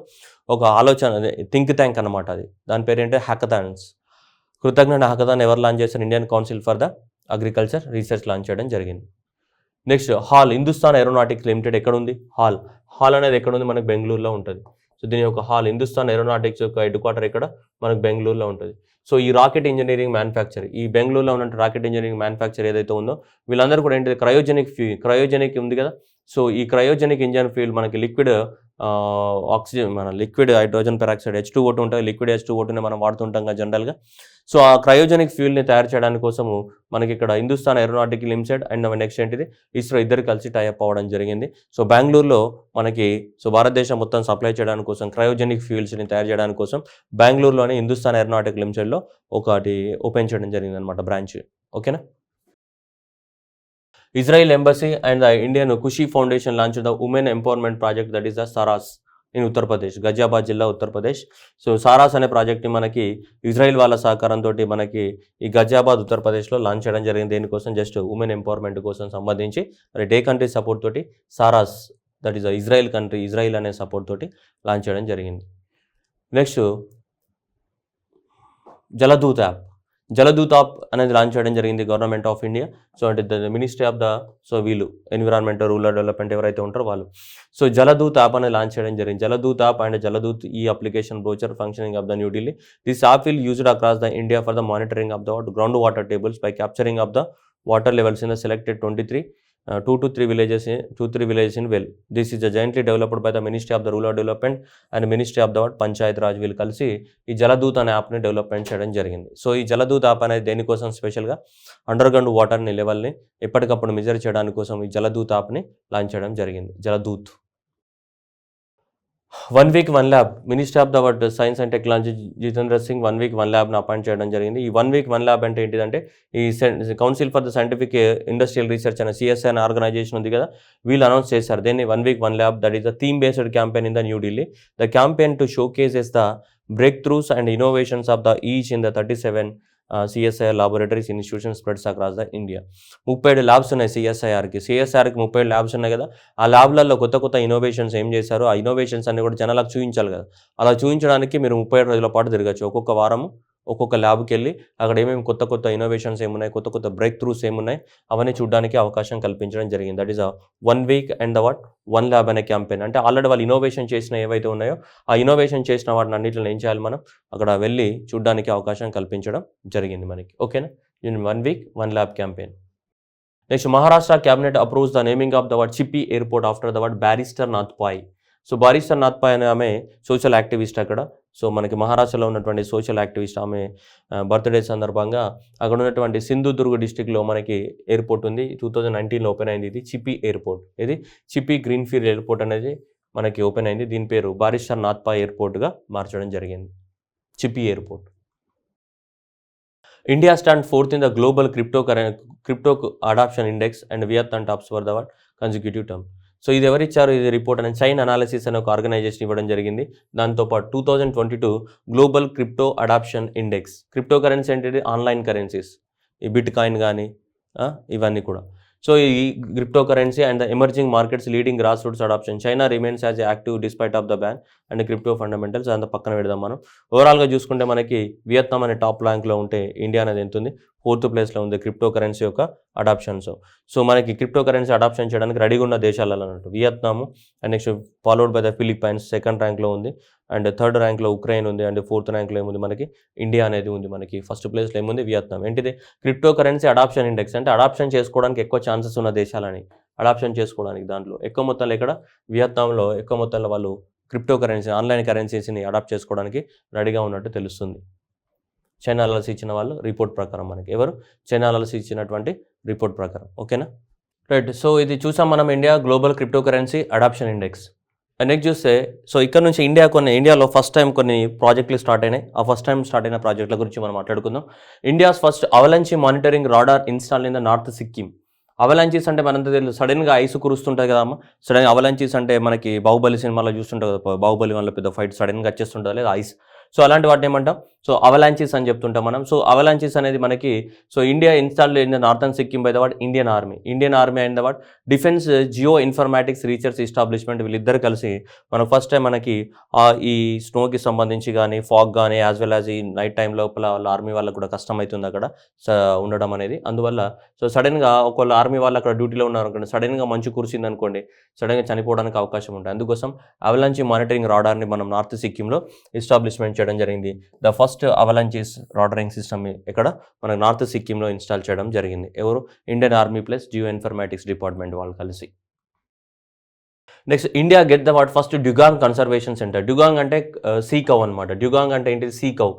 ఒక ఆలోచన థింక్ ట్యాంక్ అనమాట అది. దాని పేరు ఏంటంటే హ్యాకథాన్స్. కృతజ్ఞ హ్యాకథాన్ ఎవరు లాంచ్ చేస్తారు? Indian council for the agriculture research launch చేయడం జరిగింది. నెక్స్ట్ హిందుస్థాన్ ఏరోనాటిక్స్ లిమిటెడ్ ఎక్కడ ఉంది? హాల్ అనేది ఎక్కడ ఉంది? మనకు బెంగళూరులో ఉంటుంది. సో దీని యొక్క హిందుస్థాన్ ఏరోనాటిక్స్ యొక్క హెడ్ క్వార్టర్ ఎక్కడ? మనకు బెంగళూరులో ఉంటుంది. సో ఈ రాకెట్ ఇంజనీరింగ్ మ్యానుఫ్యాక్చర్, ఈ బెంగళూరులో ఉన్న రాకెట్ ఇంజనీరింగ్ మ్యానుఫ్యాక్చర్ ఏదైతే ఉందో వీళ్ళందరూ కూడా ఏంటిది? క్రయోజెనిక్ ఉంది కదా. సో ఈ క్రయోజెనిక్ ఇంజన్ ఫ్యూల్ మనకి లిక్విడ్ ఆక్సిజన్, మన లిక్విడ్ హైడ్రోజన్ పెరాక్సైడ్ H2O2 ఉంటుంది. లిక్విడ్ H2O2ని మనం వాడుతుంటాం కదా జనరల్గా. సో ఆ క్రయోజెనిక్ ఫ్యూల్ని తయారు చేయడానికి కోసము మనకి ఇక్కడ Hindustan aeronautic limited and next ఏంటిది ఇస్రో ఇద్దరు కలిసి టైఅప్ అవ్వడం జరిగింది. సో బెంగళూరులో మనకి భారతదేశం మొత్తం సప్లై చేయడానికి కోసం క్రయోజెనిక్ ఫ్యూల్స్ని తయారు చేయడానికి కోసం బెంగళూరులోని హిందుస్థాన్ ఏరోనాటిక్ లిమిటెడ్లో ఒకటి ఓపెన్ చేయడం జరిగింది అనమాట, బ్రాంచ్. ఓకేనా. Israel Embassy and the Indian Kushi Foundation launched the Women Empowerment Project, that is the Saras in Uttar Pradesh, Ghaziabad జిల్లా ఉత్తర్ ప్రదేశ్. సో సారాస్ అనే ప్రాజెక్ట్ని మనకి ఇజ్రాయిల్ వాళ్ళ సహకారంతో మనకి ఈ గజియాబాద్ ఉత్తరప్రదేశ్లో లాంచ్ చేయడం జరిగింది. దేనికోసం? జస్ట్ ఉమెన్ ఎంపవర్మెంట్ కోసం సంబంధించి మరి డే కంట్రీ సపోర్ట్ తోటి సారాస్, దట్ ఈస్ ఇజ్రాయిల్ అనే సపోర్ట్ తోటి లాంచ్ చేయడం జరిగింది. నెక్స్ట్ జలదూత్ యాప్ అనేది లాంచ్ చేయడం జరిగింది గవర్నమెంట్ ఆఫ్ ఇండియా. సో అంటే మినిస్ట్రీ ఆఫ్ వీళ్ళు ఎన్విరాన్మెంట్ రూరల్ డెవలప్మెంట్ ఎవరైతే ఉంటారో వాళ్ళు. సో జలదూత్ యాప్ అనేది లాంచ్ చేయడం జరిగింది. జలదూత్ యాప్ అండ్ జలదూత్ ఈ application brochure functioning of the new Delhi. This app will used across the India for the monitoring of the ground water tables by capturing of the water levels in the selected 2 to 3 villages in well. This is jointly developed by the Ministry of the Rural Development and Ministry of the Panchayat Raj వీళ్ళు కలిసి ఈ జలదూత్ అనే యాప్ని development చేయడం జరిగింది. So ఈ జలదూత్ app అనేది దేనికోసం? స్పెషల్గా అండర్ గ్రౌండ్ వాటర్ని లెవెల్ని ఎప్పటికప్పుడు మెజర్ చేయడానికి కోసం ఈ జలదూత్ యాప్ని లాంచ్ చేయడం జరిగింది. Jaldoot. 1 week 1 lab. Minister of the science and technology Jitendra Singh 1 week 1 ల్యాబ్ని అపాయింట్ చేయడం జరిగింది. ఈ 1 week 1 ల్యాబ్ అంటే ఏంటిదంటే ఈ council for the scientific industrial research అనే CSI అనే ఆర్గనైజేషన్ ఉంది కదా, వీళ్ళు అనౌన్స్ చేశారు దీన్ని 1 week 1 lab, that is the theme based campaign in the new Delhi. The campaign to show cases the break throughs and innovations of the each in the 37 CSIR laboratories institution spreads across the India. 37 labs ఉన్నాయి సిఎస్ఐఆర్కి 37 labs ఉన్నాయి కదా. ఆ ల్యాబ్లలో కొత్త innovations ఏం చేశారు, ఆ innovations అన్ని కూడా జనాలకు చూపించాలి కదా. అలా చూపించడానికి మీరు 37 రోజుల పాటు తిరగచ్చు. ఒక్కొక్క వారము ఒక్కొక్క ల్యాబ్కి వెళ్ళి అక్కడ ఏమేమి కొత్త ఇన్నోవేషన్స్ ఏమున్నాయి, కొత్త బ్రేక్ త్రూస్ ఏమున్నాయి అవన్నీ చూడడానికి అవకాశం కల్పించడం జరిగింది. That is 1 week and the 1 lab అనే క్యాంపెయిన్. అంటే ఆల్రెడీ వాళ్ళు ఇన్నోవేషన్ చేసిన ఏవైతే ఉన్నాయో ఆ ఇన్నోవేషన్ చేసిన వాటిని అన్నింటిని ఏం చేయాలి, మనం అక్కడ వెళ్ళి చూడడానికి అవకాశం కల్పించడం జరిగింది మనకి. ఓకేనా. 1 week 1 lab campaign. Next Maharashtra cabinet approves the naming of the Chipi airport after the barrister Nath Pai. So barrister Nath Pai అనే ఆమె సోషల్ యాక్టివిస్ట్ అక్కడ. సో మనకి మహారాష్ట్రలో ఉన్నటువంటి సోషల్ యాక్టివిస్ట్, ఆమె బర్త్డే సందర్భంగా అక్కడ ఉన్నటువంటి సింధుదుర్గ్ డిస్టిక్లో మనకి ఎయిర్పోర్ట్ ఉంది. 2019లో ఓపెన్ అయింది ఇది చిప్పీ ఎయిర్పోర్ట్. ఇది చిప్పీ గ్రీన్ఫీల్డ్ ఎయిర్పోర్ట్ అనేది మనకి ఓపెన్ అయింది. దీని పేరు బారిస్టర్ నాథ్పాయ్ ఎయిర్పోర్ట్గా మార్చడం జరిగింది, చిప్పీ airport. India stands 4th in the global crypto adoption index and we are on top for the consecutive term. So ఇది ఎవరు ఇచ్చారు ఇది రిపోర్ట్ అనేది చైన్ అనాలిసిస్ అనే ఒక ఆర్గనైజేషన్ ఇవ్వడం జరిగింది. దాంతోపాటు 2022 global crypto adoption index. Crypto currency అంటే ఆన్లైన్ కరెన్సీస్, ఈ బిట్ కాయిన్ కానీ ఇవన్నీ కూడా. సో ఈ crypto currency and the emerging markets leading grassroots adoption. China remains as active despite of the ban and crypto fundamentals అంత పక్కన పెడదాం మనం. ఓవరాల్గా చూసుకుంటే మనకి వియత్నాం అనే టాప్ ర్యాంక్లో ఉంటే ఇండియా అనేది ఎంత ఉంది, 4th ప్లేస్లో ఉంది క్రిప్టో కరెన్సీ యొక్క అడాప్షన్స్. సో మనకి క్రిప్టో కరెన్సీ అడాప్షన్ చేయడానికి రెడీగా ఉన్న దేశాలలో అన్నట్టు Vietnam, and next followed by the Philippines 2nd ర్యాంక్లో ఉంది, అండ్ 3rd ర్యాంక్లో ఉక్రెయిన్ ఉంది, అండ్ 4th ర్యాంక్లో ఏముంది మనకి ఇండియా అనేది ఉంది. మనకి 1st ప్లేస్లో ఏముంది వియత్నాం. ఏంటిది క్రిప్టో కరెన్సీ అడాప్షన్ ఇండెక్స్ అంటే అడాప్షన్ చేసుకోవడానికి ఎక్కువ ఛాన్సెస్ ఉన్న దేశాలని అడాప్షన్ చేసుకోవడానికి దాంట్లో ఎక్కువ మొత్తంలో ఇక్కడ వియత్నాంలో ఎక్కువ మొత్తంలో వాళ్ళు క్రిప్టో కరెన్సీ ఆన్లైన్ కరెన్సీస్ని అడాప్ట్ చేసుకోవడానికి రెడీగా ఉన్నట్టు తెలుస్తుంది. చైనా అలసి ఇచ్చిన వాళ్ళు రిపోర్ట్ ప్రకారం మనకి ఎవరు చైనా అలసి ఇచ్చినటువంటి రిపోర్ట్ ప్రకారం. ఓకేనా రైట్. సో ఇది చూసాం మనం India global crypto currency adoption index. Next చూస్తే సో ఇక్కడ నుంచి ఇండియాలో ఫస్ట్ టైం కొన్ని ప్రాజెక్టులు స్టార్ట్ అయినాయి. ఆ ఫస్ట్ టైం స్టార్ట్ అయిన ప్రాజెక్టుల గురించి మనం మాట్లాడుకుందాం. India's first avalanche monitoring radar install in the north Sikkim. Avalanches అంటే మనంతా తెలుసు, సడన్గా ఐస్ కురుస్తుంటుంది కదా అమ్మ. సడన్గా అవలంచీస్ అంటే మనకి బాహుబలి సినిమాలో చూస్తుంటాం కదా, బాహుబలి వల్ల పెద్ద ఫైట్ సడన్గా వచ్చేస్తుంటుంది లేదా ఐస్. సో అలాంటి వాటిని ఏమంటాం, సో అవలాంచీస్ అని చెప్తుంటాం మనం. సో అవలాంచీస్ అనేది మనకి so India installed in the northern Sikkim by the what Indian army and the what defence Jio informatics research establishment. వీళ్ళిద్దరు కలిసి మనకు ఫస్ట్ టైం మనకి ఈ స్నోకి సంబంధించి కానీ ఫాగ్ కానీ యాజ్ వెల్ యాజ్ ఈ నైట్ టైం లోపల వాళ్ళ ఆర్మీ వాళ్ళకు కూడా కష్టం అవుతుంది అక్కడ ఉండడం అనేది. అందువల్ల సో సడన్గా ఒకవేళ ఆర్మీ వాళ్ళు అక్కడ డ్యూటీలో ఉన్నారు అనుకోండి, సడన్గా మంచు కురిసింది అనుకోండి, సడన్గా చనిపోవడానికి అవకాశం ఉంటుంది. అందుకోసం అవలాంచి మానిటరింగ్ రాడార్ని మనం నార్త్ సిక్కింలో ఎస్టాబ్లిష్మెంట్ చేయడం జరిగింది. The first avalanches radaring system ఇక్కడ మన నార్త్ సిక్కింలో ఇన్స్టాల్ చేయడం జరిగింది. ఎవరు Indian army plus geo informatics department వాళ్ళు కలిసి. Next India get the what first dugong conservation centre. Dugong అంటే సీ కౌ అనమాట. డ్యూగాంగ్ అంటే ఏంటిది సీ కౌ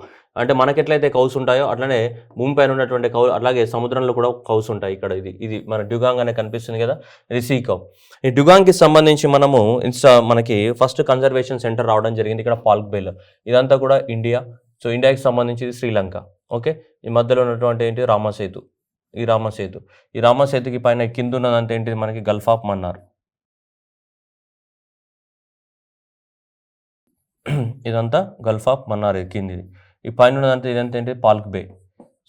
అంటే మనకెట్లయితే కౌస్ ఉంటాయో అట్లనే భూమి పైన ఉన్నటువంటి కౌ అలాగే సముద్రంలో కూడా కౌస్ ఉంటాయి. ఇక్కడ ఇది మన డ్యూగాంగ్ అనే కనిపిస్తుంది కదా, ఇది సీ కౌ. ఈ డ్యూగాంగ్కి సంబంధించి మనకి ఫస్ట్ కన్జర్వేషన్ సెంటర్ రావడం జరిగింది ఇక్కడ పాల్క్ బేలో. ఇదంతా కూడా ఇండియా. సో ఇండియాకి సంబంధించి శ్రీలంక. ఓకే, ఈ మధ్యలో ఉన్నటువంటి ఏంటి రామసేతు. ఈ రామసేతుకి పైన కింద ఉన్నదంతా ఏంటిది మనకి గల్ఫ్ ఆఫ్ మన్నార్. ఇదంతా గల్ఫ్ ఆఫ్ మన్నార్ కిందిది. ఈ పైన ఉన్నదంతా ఇదంతా ఏంటి Palk bay.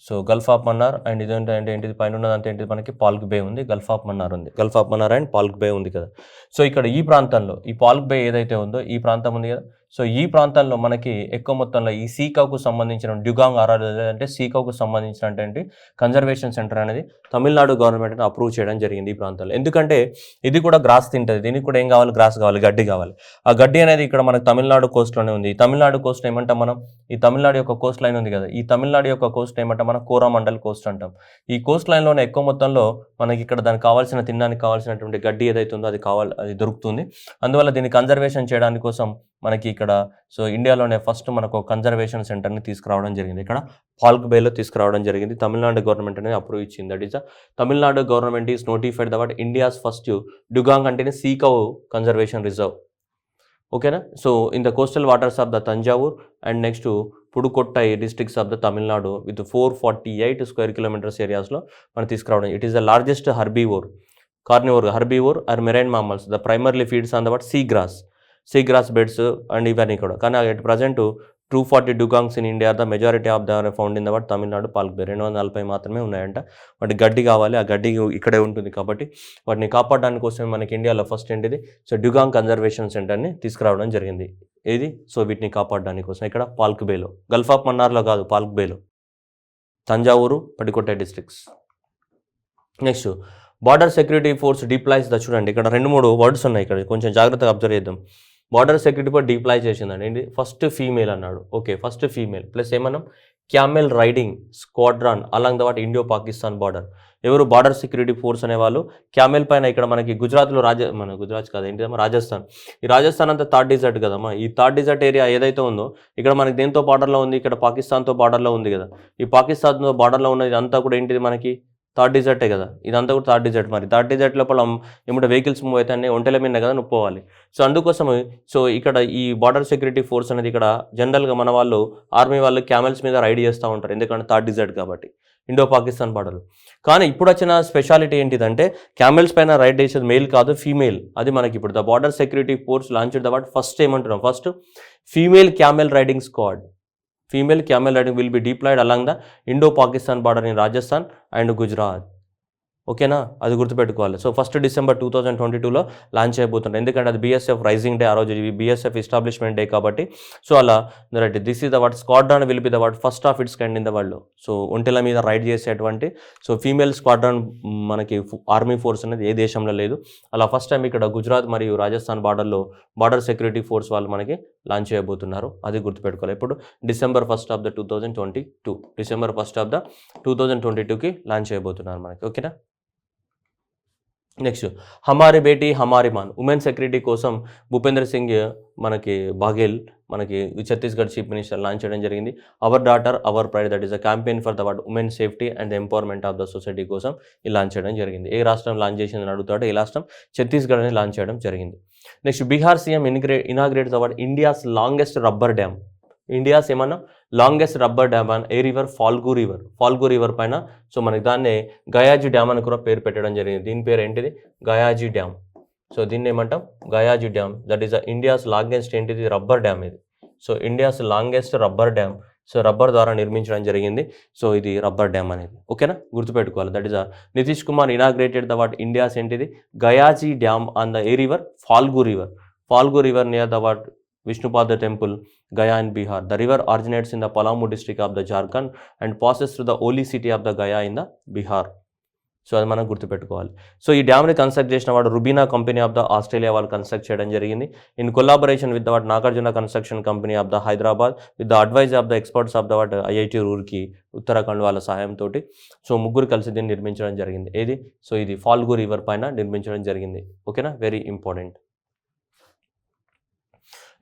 So gulf of Mannar and ఇదంతా ఏంటిది పైన ఉన్నదంతా ఏంటిది మనకి పాల్క్ బే ఉంది, గల్ఫ్ ఆఫ్ మన్నార్ ఉంది. గల్ఫ్ ఆఫ్ మన్నార్ అండ్ పాల్క్ బే ఉంది కదా. సో ఇక్కడ ఈ ప్రాంతంలో ఈ పాల్క్ బే ఏదైతే ఉందో ఈ ప్రాంతం ఉంది కదా. సో ఈ ప్రాంతంలో మనకి ఎక్కువ మొత్తంలో ఈ సీకౌకు సంబంధించిన డ్యూగాంగ్ ఆర్ఆర్ అంటే సీకౌకు సంబంధించినటువంటి కన్జర్వేషన్ సెంటర్ అనేది తమిళనాడు గవర్నమెంట్ అప్రూవ్ చేయడం జరిగింది ఈ ప్రాంతంలో. ఎందుకంటే ఇది కూడా గ్రాస్ తింటుంది, దీనికి కూడా ఏం కావాలి, గ్రాస్ కావాలి, గడ్డి కావాలి. ఆ గడ్డి అనేది ఇక్కడ మనకు తమిళనాడు కోస్ట్లోనే ఉంది. ఈ తమిళనాడు కోస్ట్ ఏమంటాం మనం, ఈ తమిళనాడు యొక్క కోస్ట్ లైన్ ఉంది కదా, ఈ తమిళనాడు యొక్క కోస్ట్ ఏమంటాం మనం కోరామండల్ కోస్ట్ అంటాం. ఈ కోస్ట్ లైన్లోనే ఎక్కువ మొత్తంలో మనకి ఇక్కడ దానికి తినడానికి కావాల్సినటువంటి గడ్డి ఏదైతే ఉందో అది దొరుకుతుంది. అందువల్ల దీన్ని కన్జర్వేషన్ చేయడానికి కోసం మనకి ఇక్కడ సో ఇండియాలోనే ఫస్ట్ మనకు కన్జర్వేషన్ సెంటర్ని తీసుకురావడం జరిగింది. ఇక్కడ పాల్క్ బేలో తీసుకురావడం జరిగింది. తమిళనాడు గవర్నమెంట్ అనేది అప్రూవ్ ఇచ్చింది. That is Tamil Nadu government is notified the what India's first dugong అంటేనే సీకౌ కన్జర్వేషన్ రిజర్వ్. ఓకేనా. So in the coastal waters of the Thanjavur and next Pudukkottai districts of the Tamil Nadu with 448 square kilometres ఏరియాస్లో మనం తీసుకురావడం. It is the largest carnivore or marine mammals the primarily feeds on the what sea grass beds and ఇవన్నీ కూడా. కానీ at present 240 dugongs in India. The majority of the found in the what Tamil Nadu Palk bay. 240 మాత్రమే ఉన్నాయంట. వాటి గడ్డి కావాలి, ఆ గడ్డి ఇక్కడే ఉంటుంది కాబట్టి వాటిని కాపాడడానికి కోసం మనకి ఇండియాలో ఫస్ట్ ఏంటిది సో డ్యూగాంగ్ కన్జర్వేషన్ సెంటర్ని తీసుకురావడం జరిగింది. ఏది సో వీటిని కాపాడడానికి కోసం ఇక్కడ పాల్క్ బేలో, గల్ఫ్ ఆఫ్ మన్నార్లో కాదు, పాల్క్ బేలో, Thanjavur Pudukkottai districts. Next border security force deploys the. చూడండి ఇక్కడ 2-3 వర్డ్స్ ఉన్నాయి, ఇక్కడ కొంచెం జాగ్రత్తగా అబ్జర్వ్ చేద్దాం. బార్డర్ సెక్యూరిటీ ఫోర్స్ డిప్లాయ్ చేసిందండి. ఏంటి ఫస్ట్ ఫీమేల్ అన్నాడు. ఓకే, ఫస్ట్ ఫీమేల్ ప్లస్ ఏమన్నాం camel riding squadron along the what Indo Pakistan border. ఎవరు బార్డర్ సెక్యూరిటీ ఫోర్స్ అనేవాళ్ళు క్యామెల్ పైన. ఇక్కడ మనకి గుజరాత్లో గుజరాత్ కాదు ఏంటిదమ్మా రాజస్థాన్. ఈ రాజస్థాన్ అంతా థర్డ్ డిజర్ట్ కదమ్మా. ఈ థర్డ్ డిజర్ట్ ఏరియా ఏదైతే ఉందో ఇక్కడ మనకి దేంతో బార్డర్లో ఉంది, ఇక్కడ పాకిస్తాన్తో బార్డర్లో ఉంది కదా. ఈ పాకిస్తాన్తో బార్డర్లో ఉన్నది అంతా కూడా ఏంటిది మనకి థర్డ్ డిజర్టే కదా. ఇదంతా కూడా థర్డ్ డిజర్ట్. మరి థర్డ్ డిజర్ట్ లోపల ఏమంటే వెహికల్స్ మూవ్ అయితే అన్నీ ఒంటెల మీద కదా నొప్పుకోవాలి. సో అందుకోసం సో ఇక్కడ ఈ బార్డర్ సెక్యూరిటీ ఫోర్స్ అనేది ఇక్కడ జనరల్గా మన వాళ్ళు ఆర్మీ వాళ్ళు క్యామెల్స్ మీద రైడ్ చేస్తూ ఉంటారు, ఎందుకంటే థర్డ్ డిజర్ట్ కాబట్టి. ఇండో పాకిస్తాన్ బార్డర్లో. కానీ ఇప్పుడు వచ్చిన స్పెషాలిటీ ఏంటిదంటే క్యామెల్స్ పైన రైడ్ చేసేది మేల్ కాదు, ఫీమేల్. అది మనకి ఇప్పుడు the border security force launch the what first ఏమంటున్నాం, first female camel riding squad. Female camel riding will be deployed along the Indo Pakistan border in Rajasthan and Gujarat. ఓకేనా, అది గుర్తుపెట్టుకోవాలి. సో 1 డిసెంబర్ 2022లో లాంచ్ అయిపోతుంది. ఎందుకంటే అది బీఎస్ఎఫ్ రైజింగ్ డే, ఆ రోజు BSF establishment day కాబట్టి. సో అలా right, this is the what squadron will be the what first of its kind in the world. So ఒంటెల మీద రైడ్ చేసేటువంటి సో ఫీమేల్ స్క్వాడ్రాన్ మనకి ఆర్మీ ఫోర్స్ అనేది ఏ దేశంలో లేదు. అలా ఫస్ట్ టైం ఇక్కడ గుజరాత్ మరియు రాజస్థాన్ బార్డర్లో బార్డర్ సెక్యూరిటీ ఫోర్స్ వాళ్ళు మనకి లాంచ్ చేయబోతున్నారు. అది గుర్తుపెట్టుకోవాలి. ఇప్పుడు December 1 of the 2022, December 1 of the 2022కి లాంచ్ చేయబోతున్నారు మనకి. ఓకేనా. Next Hamare Beti Hamare Maan, women security కోసం భూపేంద్ర సింగ్ మనకి బాఘెల్ మనకి ఛత్తీస్గఢ్ చీఫ్ మినిస్టర్ లాంచ్ చేయడం జరిగింది. Hour daughter hour pride, that is a campaign for the what women safety and empowerment of the society కోసం ఇది లాంచ్ చేయడం జరిగింది. ఏ రాష్ట్రం లాంచ్ చేసిందని అడుగుతాడు, ఏ రాష్ట్రం ఛత్తీస్గఢ్ అని లాంచ్ చేయడం జరిగింది. Next Bihar CM inaugurate the what India's longest rubber dam. India's ఏమన్నా లాంగెస్ట్ రబ్బర్ డ్యామ్ అని a river, Phalgu river. Phalgu river పైన సో మనకి దాన్ని గయాజీ డ్యామ్ అని కూడా పేరు పెట్టడం జరిగింది. దీని పేరు ఏంటిది, గయాజీ డ్యామ్. సో దీన్ని ఏమంటాం, Gayaji dam. That is India's longest ఏంటిది, రబ్బర్ డ్యామ్ ఇది. So India's longest rubber dam. So rubber ద్వారా నిర్మించడం జరిగింది. సో ఇది రబ్బర్ డ్యామ్ అనేది. ఓకేనా, గుర్తుపెట్టుకోవాలి. That is Nitish Kumar inaugurated the what India's ఏంటిది, Gayaji dam on the a river, Phalgu river. Phalgu river near the what Vishnupada temple, Gaya in Bihar. The river originates in the Palamu district of the Jharkhand and passes through the holy city of the Gaya in the Bihar. So అది మనం గుర్తుపెట్టుకోవాలి. So ఈ డ్యామ్ని construct చేసిన వాడు రుబీనా company of the Australia వాళ్ళు construct చేయడం జరిగింది. In collaboration with the what Nagarjuna construction company of the Hyderabad with the advice of the experts of the what IIT Roorkee Uttarakhand వాళ్ళ సహాయంతో. సో ముగ్గురు కలిసి దీన్ని నిర్మించడం జరిగింది. ఏది, సో ఇది ఫాల్గు రివర్ పైన నిర్మించడం జరిగింది. ఓకేనా, very important.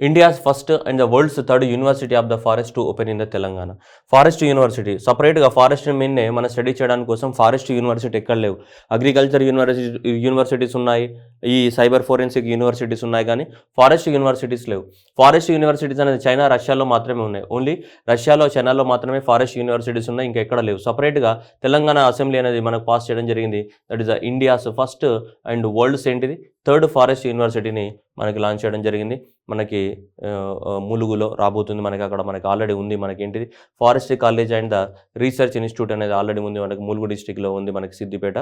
India's first and the world's third university of the forest to open in the Telangana. Forest university సపరేట్గా ఫారెస్ట్ మీన్నే మనం స్టడీ చేయడానికి కోసం ఫారెస్ట్ యూనివర్సిటీ ఎక్కడ లేవు. అగ్రికల్చర్ యూనివర్సిటీస్ ఉన్నాయి, ఈ సైబర్ ఫోరెన్సిక్ యూనివర్సిటీస్ ఉన్నాయి, కానీ ఫారెస్ట్ యూనివర్సిటీస్ లేవు. ఫారెస్ట్ యూనివర్సిటీస్ అనేది చైనా, రష్యాలో మాత్రమే ఉన్నాయి. ఓన్లీ రష్యాలో, చైనాలో మాత్రమే ఫారెస్ట్ యూనివర్సిటీస్ ఉన్నాయి, ఇంకా ఎక్కడ లేవు. సపరేట్గా తెలంగాణ అసెంబ్లీ అనేది మనకు పాస్ చేయడం జరిగింది. That is the India's first and world's ఏంటిది థర్డ్ ఫారెస్ట్ యూనివర్సిటీని మనకి లాంచ్ చేయడం జరిగింది. మనకి ములుగులో రాబోతుంది. మనకి అక్కడ మనకి ఆల్రెడీ ఉంది. మనకి ఏంటిది forest college and the research institute అనేది ఆల్రెడీ ఉంది. మనకి ములుగు డిస్టిక్లో ఉంది, మనకి సిద్దిపేట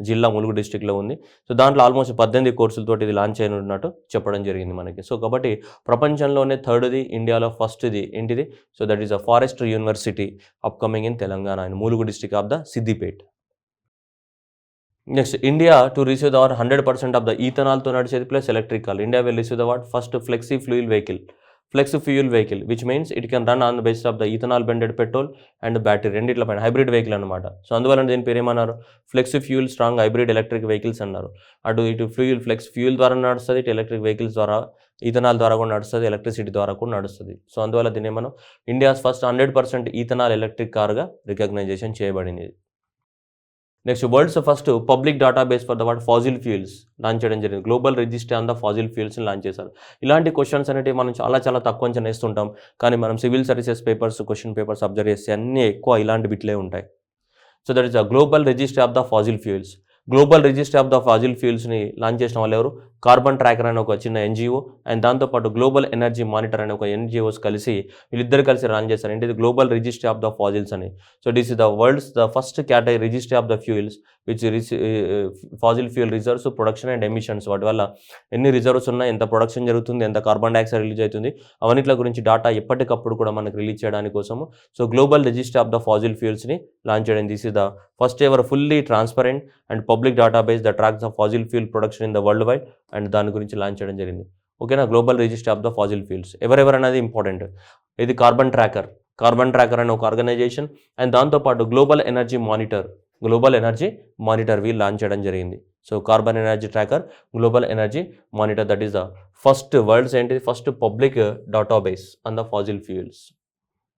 జిల్లా ములుగు డిస్టిక్లో ఉంది. సో దాంట్లో ఆల్మోస్ట్ 18 కోర్సులతో ఇది లాంచ్ అయినట్టు చెప్పడం జరిగింది మనకి. సో కాబట్టి ప్రపంచంలోనే థర్డ్ది, ఇండియాలో ఫస్ట్ది ఏంటిది, so that is a forest university upcoming in Telangana and Mulugu district of the Siddipet. Next India to receive the 100% of the ఈథనాల్తో నడిచేది plus electrical. India will receive the what first flexi fuel vehicle which means it can run on the basis of the ethanol blended petrol and battery, రెండిట్ల పైన hybrid vehicle అనమాట. So అందువల్ల దీని పేరు ఏమన్నారు, flexi fuel strong hybrid electric vehicles అన్నారు. ఇటు fuel ద్వారా నడుస్తుంది, ఇటు ఎలక్ట్రిక్ వెహికల్స్ ద్వారా, ఈథనాల్ ద్వారా కూడా నడుస్తుంది, ఎలక్ట్రిసిటీ ద్వారా కూడా నడుస్తుంది. సో అందువల్ల దీన్ని మనం ఇండియాస్ ఫస్ట్ 100% ఈథనాల్ ఎలక్ట్రిక్ కార్గా రికగ్నైజేషన్ చేయబడింది. Next world's first public database for the what fossil fuels launch చేయడం జరిగింది. Global register on the fossil ఫ్యూయల్స్ని లాంచ్ చేశారు. ఇలాంటి క్వశ్చన్స్ అనేవి మనం చాలా తక్కువ అంచనా వేస్తుంటాం, కానీ మనం civil services papers, question papers observe చేస్తే అన్నీ ఎక్కువ ఇలాంటి బిట్లే ఉంటాయి. So that is the global register of the fossil fuels. Global register of the fossil ఫ్యూయల్స్ని లాంచ్ చేసిన వాళ్ళు ఎవరు, కార్బన్ ట్రాకర్ అనే ఒక చిన్న ఎన్జిఓ అండ్ దాంతోపాటు గ్లోబల్ ఎనర్జీ మానిటర్ అనే ఒక ఎన్జిఓస్ కలిసి వీళ్ళిద్దరు కలిసి రన్ చేస్తారు. ఏంటిది global register of the fossils అని. So this is the world's the first category register of the fuels which Faasil fuel reserves, production and emissions, వాటి వల్ల ఎన్ని రిజర్వ్స్ ఉన్నాయి, ఎంత ప్రొడక్షన్ జరుగుతుంది, ఎంత కార్బన్ డైఆక్సైడ్ రిలీజ్ అవుతుంది, అవన్నిట్ల గురించి డేటా ఎప్పటికప్పుడు కూడా మనకు రిలీజ్ చేయడానికి కోసము so global register of the fossil ఫ్యూయల్స్ని లాంచ్ చేయడం. This is the first ever fully transparent and public database the tracks the fossil fuel production in the world wide and దాని గురించి లాంచ్ చేయడం జరిగింది. ఓకేనా, global register of the fossil fuels ఎవరెవరనేది important. ఇది carbon tracker అనే ఒక organisation and దాంతోపాటు గ్లోబల్ ఎనర్జీ మానిటర్ వీళ్ళు లాంచ్ చేయడం జరిగింది. So carbon energy tracker, global energy monitor, that is the first world's ఏంటిది first public database on the fossil fuels.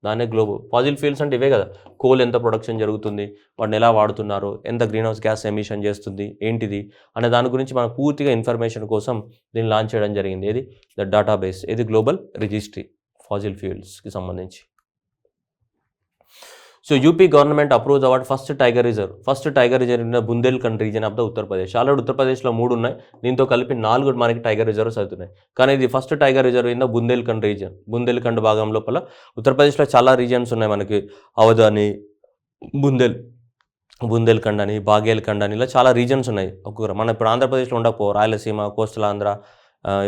దాన్నే గ్లోబల్ ఫాజిల్ ఫ్యూయల్స్ అంటే ఇవే కదా, కోల్ ఎంత ప్రొడక్షన్ జరుగుతుంది, వాటిని ఎలా వాడుతున్నారు, ఎంత గ్రీన్ హౌస్ గ్యాస్ ఎమిషన్ చేస్తుంది, ఏంటిది అనే దాని గురించి మనకు పూర్తిగా ఇన్ఫర్మేషన్ కోసం దీన్ని లాంచ్ చేయడం జరిగింది. ఏది ద డేటాబేస్, ఇది గ్లోబల్ రిజిస్ట్రీ ఫాజిల్ ఫ్యూయల్స్కి సంబంధించి. So UP government approves award first tiger reserve in the Bundelkhand reason of the Uttar Pradesh. Already ఉత్తరప్రదేశ్లో 3 ఉన్నాయి, దీంతో కలిపి 4 మనకి టైగర్ రిజర్వ్స్ అవుతున్నాయి. కానీ ఇది first tiger reserve in the Bundelkhand reason. Bundelkhand భాగం లోపల ఉత్తరప్రదేశ్లో చాలా రీజన్స్ ఉన్నాయి మనకి, అవధ్ అని, బుందేల్ఖండ్ అని, బాగేల్ఖండ్ అని, ఇలా చాలా రీజన్స్ ఉన్నాయి. ఒక్కొక్కరు మన ఇప్పుడు ఆంధ్రప్రదేశ్లో ఉండకపో, రాయలసీమ, కోస్టల్ ఆంధ్ర,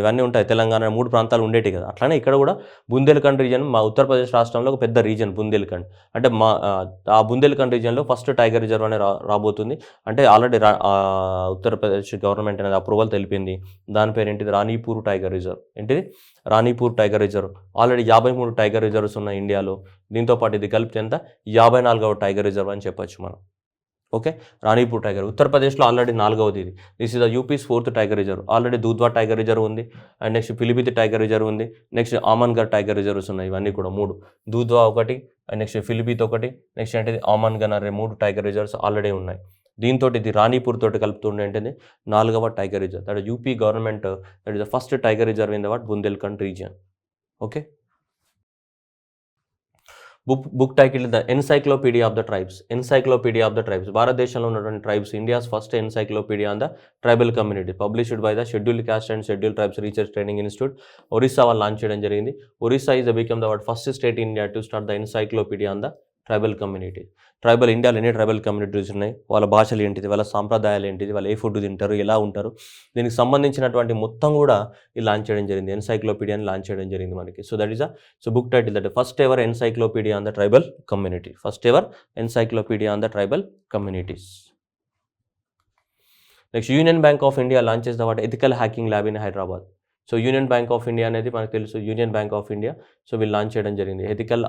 ఇవన్నీ ఉంటాయి, తెలంగాణ 3 ప్రాంతాలు ఉండేవి కదా. అట్లానే ఇక్కడ కూడా బుందేల్ఖండ్ రీజన్ మా ఉత్తరప్రదేశ్ రాష్ట్రంలో ఒక పెద్ద రీజన్ బుందేల్ఖండ్. అంటే ఆ బుందేల్ఖండ్ రీజన్లో ఫస్ట్ టైగర్ రిజర్వ్ అనేది రాబోతుంది. అంటే ఆల్రెడీ ఉత్తరప్రదేశ్ గవర్నమెంట్ అనేది అప్రూవల్ తెలిపింది. దాని పేరు ఏంటిది, రాణిపూర్ టైగర్ రిజర్వ్. ఏంటిది, Ranipur tiger reserve. Already 53 tiger reserves ఉన్నాయి ఇండియాలో. దీంతోపాటు ఇది కలిపితే ఎంత, 54వ టైగర్ రిజర్వ్ అని చెప్పొచ్చు మనం. ఓకే, రాణిపూర్ టైగర్ ఉత్తరప్రదేశ్లో ఆల్రెడీ 4వది ఇది. This is the UP's 4th tiger reserve. Already Dudhwa tiger reserve ఉంది, and next Pilibhit tiger reserve ఉంది, నెక్స్ట్ ఆమన్గర్ టైగర్ రిజర్వ్స్ ఉన్నాయి. ఇవన్నీ కూడా 3, దూధ్వా ఒకటి, అండ్ నెక్స్ట్ పిలిభిత్ ఒకటి, నెక్స్ట్ ఏంటిది ఆమన్గర్ అనే 3 టైగర్ రిజర్వ్స్ ఆల్రెడీ ఉన్నాయి. దీంతో ఇది రాణిపూర్ తోటి కలుపుతుండే ఏంటిది 4వ tiger reserve. That UP government, that is the first tiger reserve in the Bundelkhand region. Okay, book title the encyclopedia of the tribes. భారతదేశంలో ఉన్నటువంటి tribes, India's first encyclopaedia on the tribal community, published by the scheduled cost and scheduled tribes research training institute, Orissa వాళ్ళు launch చేయడం జరిగింది. Orissa is become the first state in India to start the encyclopaedia on the tribal community. ఇండియాలో ఎన్ని tribal communities ఉన్నాయి, వాళ్ళ భాషలు ఏంటిది, వాళ్ళ సాంప్రదాయాలు ఏంటిది, వాళ్ళు ఏ ఫుడ్ తింటారు, ఎలా ఉంటారు, దీనికి సంబంధించినటువంటి మొత్తం కూడా ఇది లాంచ్ చేయడం జరిగింది. ఎన్సైక్లోపీడియాని లాంచ్ చేయడం జరిగింది మనకి. So that is book title that first ever encyclopaedia on the tribal communities. Next union bank of India launches the ethical hacking lab in Hyderabad. So union bank of India అనేది మనకు తెలుసు, union bank of India. So వీళ్ళు launch చేయడం జరిగింది ethical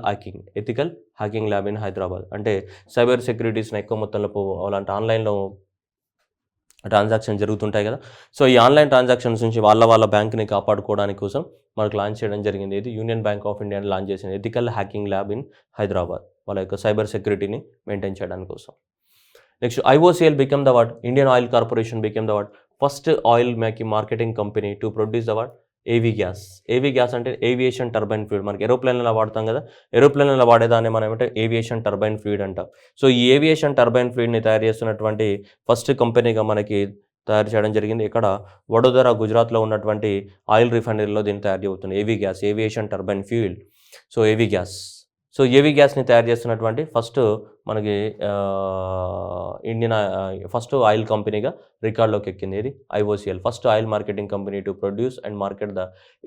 hacking lab in Hyderabad. అంటే cyber సెక్యూరిటీస్ని ఎక్కువ మొత్తంలో అలాంటి ఆన్లైన్లో ట్రాన్సాక్షన్ జరుగుతుంటాయి కదా. సో ఈ ఆన్లైన్ ట్రాన్సాక్షన్స్ నుంచి వాళ్ళ బ్యాంక్ని కాపాడుకోవడానికి కోసం మనకు లాంచ్ చేయడం జరిగింది. ఇది యూనియన్ బ్యాంక్ ఆఫ్ ఇండియాని లాంచ్ చేసింది ethical hacking lab in Hyderabad, వాళ్ళ యొక్క సైబర్ సెక్యూరిటీని మెయింటైన్ చేయడానికి కోసం. Next IOCL became the Indian Oil Corporation became the first oil marketing company to produce the AV gas. AV gas అంటే ఏవియేషన్ టర్బైన్ ఫ్లూయిడ్. మనకి ఏరోప్లేన్లో వాడతాం కదా, ఏరోప్లేన్లో వాడేదాన్ని మనం ఏమంటే ఏవియేషన్ టర్బైన్ ఫ్లూయిడ్ అంటాం. సో ఈ ఏవియేషన్ టర్బైన్ ఫ్లూయిడ్ని తయారు చేస్తున్నటువంటి ఫస్ట్ కంపెనీగా మనకి తయారు చేయడం జరిగింది. ఇక్కడ వడోదర, గుజరాత్లో ఉన్నటువంటి ఆయిల్ రిఫైనరీలో దీన్ని తయారు అవుతుంది. ఏవీ గ్యాస్, ఏవియేషన్ టర్బైన్ ఫ్యూయిల్. సో ఏవీ గ్యాస్ని తయారు చేస్తున్నటువంటి ఫస్ట్ మనకి ఫస్ట్ ఆయిల్ కంపెనీగా రికార్డులోకి ఎక్కింది. ఇది IOCL, first oil marketing company to produce and market the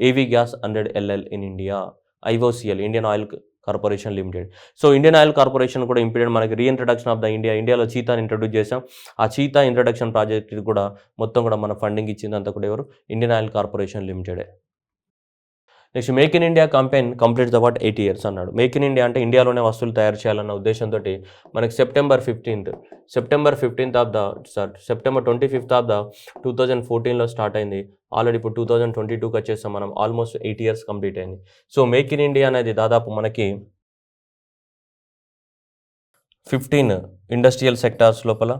AV gas 100 LL in India. IOCL, Indian oil corporation limited. So Indian oil corporation కూడా important మనకి. Reintroduction of the ఇండియాలో చీతాని introduce చేసాం. ఆ cheetah introduction project కూడా మొత్తం కూడా మన ఫండింగ్ ఇచ్చింది అంతా కూడా ఎవరు, ఇండియన్ ఆయిల్ కార్పొరేషన్ లిమిటెడే. Next make in India campaign complete the 8 years అన్నాడు. మేక్ ఇన్ ఇండియా అంటే ఇండియాలోనే వస్తువులు తయారు చేయాలన్న ఉద్దేశంతో మనకి సెప్టెంబర్ 25th ఆఫ్ ద 2014లో స్టార్ట్ అయింది. ఆల్రెడీ ఇప్పుడు 2022కి వచ్చేస్తాం మనం. ఆల్మోస్ట్ 8 years కంప్లీట్ అయింది. సో మేక్ ఇన్ ఇండియా అనేది దాదాపు మనకి 15 ఇండస్ట్రియల్ సెక్టార్స్ లోపల,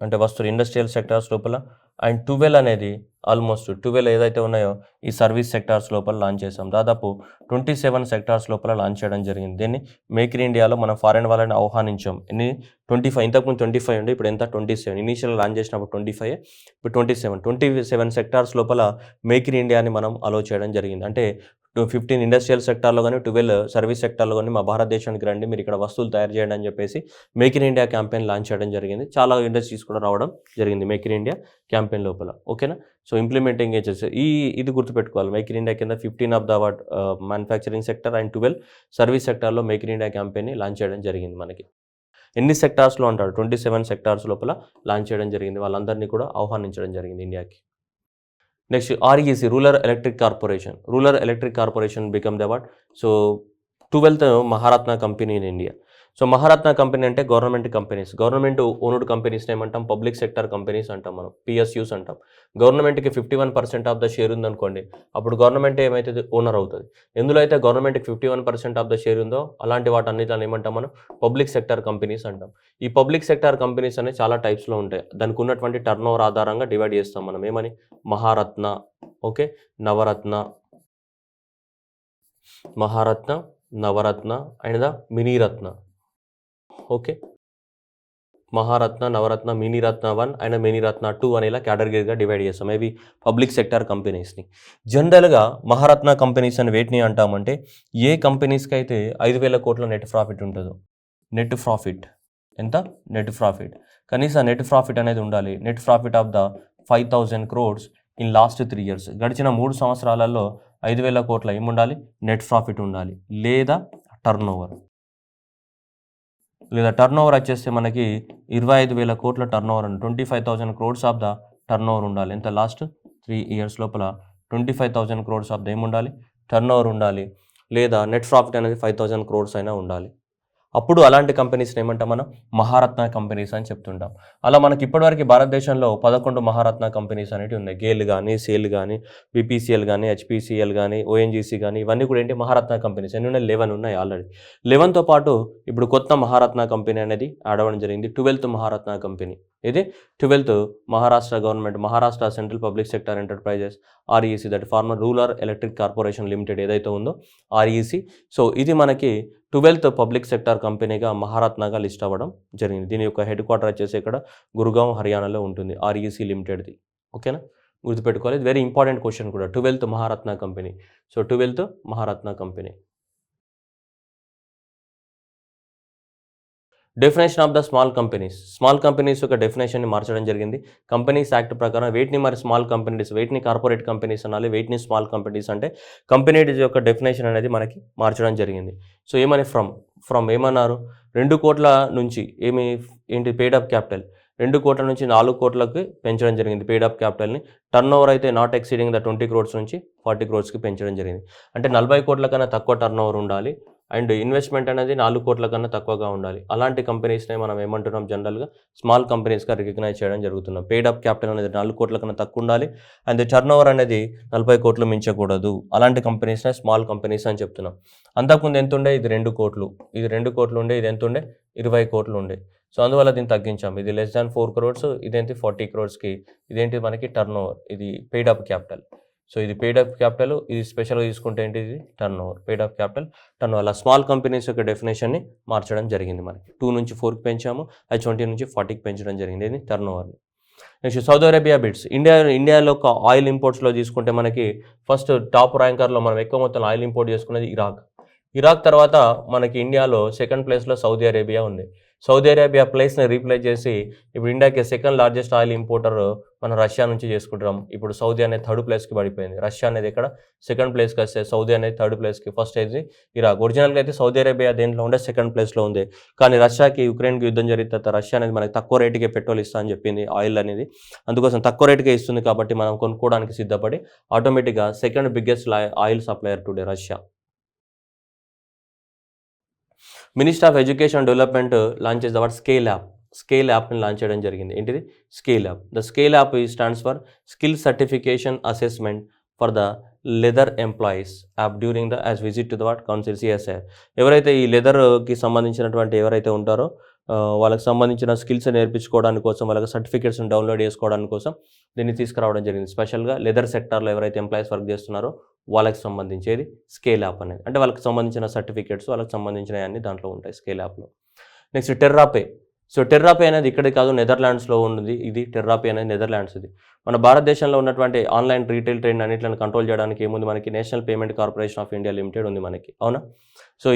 అంటే వస్తువులు ఇండస్ట్రియల్ సెక్టార్స్ లోపల, అండ్ 12 అనేది ఆల్మోస్ట్ 12 ఏదైతే ఉన్నాయో ఈ సర్వీస్ సెక్టార్స్ లోపల లాంచ్ చేసాం. దాదాపు 27 సెక్టార్స్ లోపల లాంచ్ చేయడం జరిగింది. దీన్ని మేక్ ఇన్ ఇండియాలో మనం ఫారెన్ వాళ్ళని ఆహ్వానించాం. 25, ఇంతకుముందు 25 ఉండే, ఇప్పుడు ఎంత 27. ఇనీషియల్ లాంచ్ చేసినప్పుడు 25, ఇప్పుడు 27 సెక్టార్స్ లోపల మేక్ ఇన్ ఇండియాని మనం అలో చేయడం జరిగింది. అంటే 15 ఇండస్ట్రియల్ సెక్టార్లో కానీ 12 సర్వీస్ సెక్టార్లో కానీ మా భారతదేశానికి రండి, మీరు ఇక్కడ వస్తువులు తయారు చేయండి అని చెప్పేసి make in India campaign launch చేయడం జరిగింది. చాలా ఇండస్ట్రీస్ కూడా రావడం జరిగింది మేక్ ఇన్ ఇండియా క్యాంపెయిన్ లోపల. ఓకేనా. సో ఇంప్లిమెంటింగ్ ఏజెస్ ఇది గుర్తుపెట్టుకోవాలి. మేక్ ఇన్ ఇండియా కింద 15 of the manufacturing sector and 12 service సెక్టార్లో make in India campaign launch చేయడం జరిగింది. మనకి ఎన్ని సెక్టార్స్లో అంటారు, 27 సెక్టార్స్ లోపల లాంచ్ చేయడం జరిగింది. వాళ్ళందరినీ కూడా ఆహ్వానించడం జరిగింది ఇండియాకి. Next REC, rural electric corporation become the so 12th Maharatna company in India. So Maharatna company అంటే గవర్నమెంట్ ఓన్డ్ కంపెనీస్ని ఏమంటాం, పబ్లిక్ సెక్టర్ కంపెనీస్ అంటాం మనం, PSUs అంటాం. గవర్నమెంట్కి 51% ఆఫ్ ద షేర్ ఉందనుకోండి, అప్పుడు గవర్నమెంట్ ఏమైతుంది, ఓనర్ అవుతుంది. ఎందులో అయితే గవర్నమెంట్కి 51% ఆఫ్ ద షేర్ ఉందో అలాంటి వాటన్నిటిని ఏమంటాం మనం, పబ్లిక్ సెక్టర్ కంపెనీస్ అంటాం. ఈ పబ్లిక్ సెక్టర్ కంపెనీస్ అనేవి చాలా టైప్స్లో ఉంటాయి. దానికి ఉన్నటువంటి టర్న్ ఓవర్ ఆధారంగా డివైడ్ చేస్తాం మనం. ఏమని, Maharatna, okay, Navratna, and the Miniratna. Okay, Maharatna, Navratna, Miniratna 1 and Miniratna 2 అనేలా కేటగిరీగా డివైడ్ చేస్తాం. మేబీ పబ్లిక్ సెక్టార్ కంపెనీస్ని. జనరల్గా మహారత్న కంపెనీస్ అని వేటిని అంటామంటే ఏ కంపెనీస్కి అయితే 5,000 కోట్ల నెట్ ప్రాఫిట్ ఉంటుందో, నెట్ ప్రాఫిట్ ఎంత, నెట్ ప్రాఫిట్ కనీసం నెట్ ప్రాఫిట్ అనేది ఉండాలి. Net profit of the 5,000 crores in last 3 years, గడిచిన 3 సంవత్సరాలలో 5,000 కోట్ల ఏముండాలి, నెట్ ప్రాఫిట్ ఉండాలి. లేదా టర్న్ ఓవర్, లేదా టర్న్ ఓవర్ వచ్చేస్తే మనకి 25,000 కోట్ల turn over, 25,000 crores of the turn over ఉండాలి. ఎంత లాస్ట్ 3 years లోపల 25,000 crores ఆఫ్ ద ఏముండాలి, టర్న్ ఓవర్ ఉండాలి. లేదా నెట్ ప్రాఫిట్ అనేది 5,000 crores అయినా ఉండాలి. అప్పుడు అలాంటి కంపెనీస్ని ఏమంటాం మనం, మహారత్న కంపెనీస్ అని చెప్తుంటాం. అలా మనకి ఇప్పటివరకు భారతదేశంలో 11 మహారత్న కంపెనీస్ అనేవి ఉన్నాయి. గేల్ కానీ, సేల్ కానీ, బీపీసీఎల్ కానీ, హెచ్పీసీఎల్ కానీ, ఓఎన్జీసీ కానీ, ఇవన్నీ కూడా ఏంటి మహారత్న కంపెనీస్. ఎన్ని ఉన్నాయి, 11 ఉన్నాయి ఆల్రెడీ. 11తో పాటు ఇప్పుడు కొత్త మహారత్న కంపెనీ అనేది యాడ్ అవ్వడం జరిగింది, 12th మహారత్న కంపెనీ. ఇది 12th Maharashtra government, Maharashtra central public sector enterprises, REC, that former rural electric corporation limited ఏదైతే ఉందో ఆర్ఈసీ. సో ఇది మనకి 12th పబ్లిక్ సెక్టార్ కంపెనీగా మహారత్నగా లిస్ట్ అవ్వడం జరిగింది. దీని యొక్క హెడ్ క్వార్టర్ వచ్చేసి ఇక్కడ గురుగావ్ హర్యానాలో ఉంటుంది, ఆర్ఈసీ లిమిటెడ్ది. ఓకేనా, గుర్తుపెట్టుకోవాలి. ఇది వెరీ ఇంపార్టెంట్ క్వశ్చన్ కూడా, 12th Maharatna company. So 12th Maharatna company. Definition of the small companies. Small companies యొక్క డెఫినేషన్ని మార్చడం జరిగింది. కంపెనీస్ యాక్ట్ ప్రకారం వేటిని మరి స్మాల్ కంపెనీస్, వేటిని కార్పొరేట్ కంపెనీస్ అనాలి, వేటిని స్మాల్ కంపెనీస్ అంటే కంపెనీస్ యొక్క డెఫినేషన్ అనేది మనకి మార్చడం జరిగింది. సో ఏమని ఫ్రమ్ ఏమన్నారు, 2 కోట్ల నుంచి ఏంటి పెయిడ్ అప్ క్యాపిటల్, 2 కోట్ల నుంచి 4 కోట్లకి పెంచడం జరిగింది పెయిడ్ అప్ క్యాపిటల్ని. టర్న్ ఓవర్ అయితే నాట్ ఎక్సీడింగ్ ద 20 crores నుంచి 40 crores పెంచడం జరిగింది. అంటే 40 కోట్ల కన్నా తక్కువ టర్న్ ఓవర్ ఉండాలి అండ్ ఇన్వెస్ట్మెంట్ అనేది 4 కోట్ల కన్నా తక్కువగా ఉండాలి. అలాంటి కంపెనీస్ని మనం ఏమంటున్నాం, జనరల్గా స్మాల్ కంపెనీస్గా రికగ్నైజ్ చేయడం జరుగుతున్నాం. పెయిడ్ అప్ క్యాపిటల్ అనేది 4 కోట్ల కన్నా తక్కువ ఉండాలి అండ్ టర్న్ ఓవర్ అనేది 40 కోట్లు మించకూడదు. అలాంటి కంపెనీస్నే స్మాల్ కంపెనీస్ అని చెప్తున్నాం. అంతకుముందు ఎంత ఉండే, ఇది 2 కోట్లు, ఇది 2 కోట్లు ఉండే, ఇది ఎంత ఉండే, 20 కోట్లు ఉండే. సో అందువల్ల దీన్ని తగ్గించాం. ఇది లెస్ దాన్ 4 crores, ఇదేంటి 40 crores. ఇదేంటి మనకి టర్న్ ఓవర్, ఇది పెయిడ్ అప్ క్యాపిటల్. సో ఇది పెయిడ్ అప్ క్యాపిటల్, ఇది స్పెషల్గా తీసుకుంటే ఏంటి, ఇది turn over, paid up capital, turn over. అలా స్మాల్ కంపెనీస్ యొక్క డెఫినేషన్ని మార్చడం జరిగింది. మనకి 2 నుంచి 4కి పెంచాము, అది 20 నుంచి 40కి పెంచడం జరిగింది, ఇది టర్న్ ఓవర్ని. Next Saudi Arabia bids. ఇండియాలో ఒక ఆయిల్ ఇంపోర్ట్స్లో తీసుకుంటే మనకి ఫస్ట్ టాప్ ర్యాంకర్లో మనం ఎక్కువ మొత్తం ఆయిల్ ఇంపోర్ట్ చేసుకునేది ఇరాక్ తర్వాత మనకి ఇండియాలో సెకండ్ ప్లేస్లో సౌదీ అరేబియా ఉంది. సౌదీ అరేబియా ప్లేస్ని రీప్లేస్ చేసి ఇప్పుడు ఇండియాకి సెకండ్ లార్జెస్ట్ ఆయిల్ ఇంపోర్టర్ మనం రష్యా నుంచి చేసుకుంటాం. ఇప్పుడు సౌదీ అనేది 3rd ప్లేస్కి పడిపోయింది. రష్యా అనేది ఇక్కడ 2nd ప్లేస్కి వస్తే సౌదీ అనేది 3rd ప్లేస్కి, ఫస్ట్ అయితే ఇరాక్. ఒరిజినల్గా అయితే సౌదీ అరేబియా దేంట్లో ఉండే 2nd ప్లేస్లో ఉంది. కానీ రష్యాకి యుక్రెయిన్కి యుద్ధం జరిగిన తర్వాత రష్యా అనేది మనకి తక్కువ రేటుకే పెట్రోల్ ఇస్తా అని చెప్పింది, ఆయిల్ అనేది. అందుకోసం తక్కువ రేటుకే ఇస్తుంది కాబట్టి మనం కొనుక్కోవడానికి సిద్ధపడి ఆటోమేటిక్గా 2nd biggest oil supplier today Russia. Minister of education and development launch చేసి ద వర్డ్ స్కేల్ యాప్ని లాంచ్ చేయడం జరిగింది. ఏంటిది, scale app. The scale app stands for skill certification assessment for the leather employees app during the as visit to the what council CSIR. ఎవరైతే ఈ లెదర్కి సంబంధించినటువంటి ఎవరైతే ఉంటారో వాళ్ళకి సంబంధించిన స్కిల్స్ నేర్పించుకోవడానికి కోసం, వాళ్ళకి సర్టిఫికేట్స్ని డౌన్లోడ్ చేసుకోవడానికి కోసం దీన్ని తీసుకురావడం జరిగింది. స్పెషల్గా లెదర్ సెక్టార్లో ఎవరైతే ఎంప్లాయీస్ వర్క్ చేస్తున్నారో వాళ్ళకి సంబంధించేది స్కేల్ యాప్ అనేది. అంటే వాళ్ళకి సంబంధించిన సర్టిఫికేట్స్, వాళ్ళకి సంబంధించిన అన్ని దాంట్లో ఉంటాయి స్కేల్ యాప్లో. నెక్స్ట్ టెర్రాపే. సో టెర్రాపే అనేది ఇక్కడ కాదు, నెదర్లాండ్స్లో ఉంది. ఇది టెర్రాపే అనేది నెదర్లాండ్స్. ఇది మన భారతదేశంలో ఉన్నటువంటి ఆన్లైన్ రీటైల్ ట్రెండ్ అన్నింటిని కంట్రోల్ చేయడానికి ఏముంది మనకి, national payment corporation of India limited ఉంది మనకి, అవునా. సో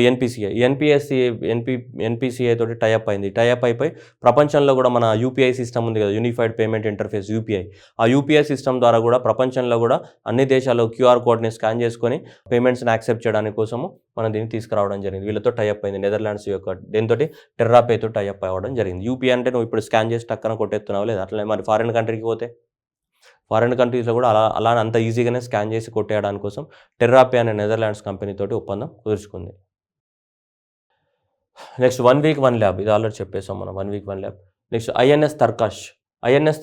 ఎన్పిసిఐ తోటి టైఅప్ అయింది. టైఅప్ అయిపోయి ప్రపంచంలో కూడా మన యూపీఐ సిస్టమ్ ఉంది కదా, యూనిఫైడ్ పేమెంట్ ఇంటర్ఫేస్ యూపీఐ. ఆ యూపీఐ సిస్టమ్ ద్వారా కూడా ప్రపంచంలో కూడా అన్ని దేశాల్లో క్యూఆర్ కోడ్ని స్కాన్ చేసుకొని పేమెంట్స్ని యాక్సెప్ట్ చేయడానికి కోసము మనం దీన్ని తీసుకురావడం జరిగింది. వీళ్ళతో టైఅప్ అయింది నెదర్లాండ్స్ యొక్క, దీంతో టెర్రాపేతో టైఅప్ అవ్వడం జరిగింది. యూపీఐ అంటే నువ్వు ఇప్పుడు స్కాన్ చేసి టక్కన కొట్టేస్తున్నావు లేదు, అట్లనే మరి ఫారిన్ కంట్రీకి పోతే ఫారిన్ కంట్రీస్లో కూడా అలా అంత ఈజీగానే స్కాన్ చేసి కొట్టేయడానికి కోసం టెర్రాపే అనే నెదర్లాండ్స్ కంపెనీతోటి ఒప్పందం కుదుర్చుకుంది. నెక్స్ట్ 1 week 1 lab, ఇది ఆల్రెడీ చెప్పేసాం మనం, 1 week 1 lab. Next INS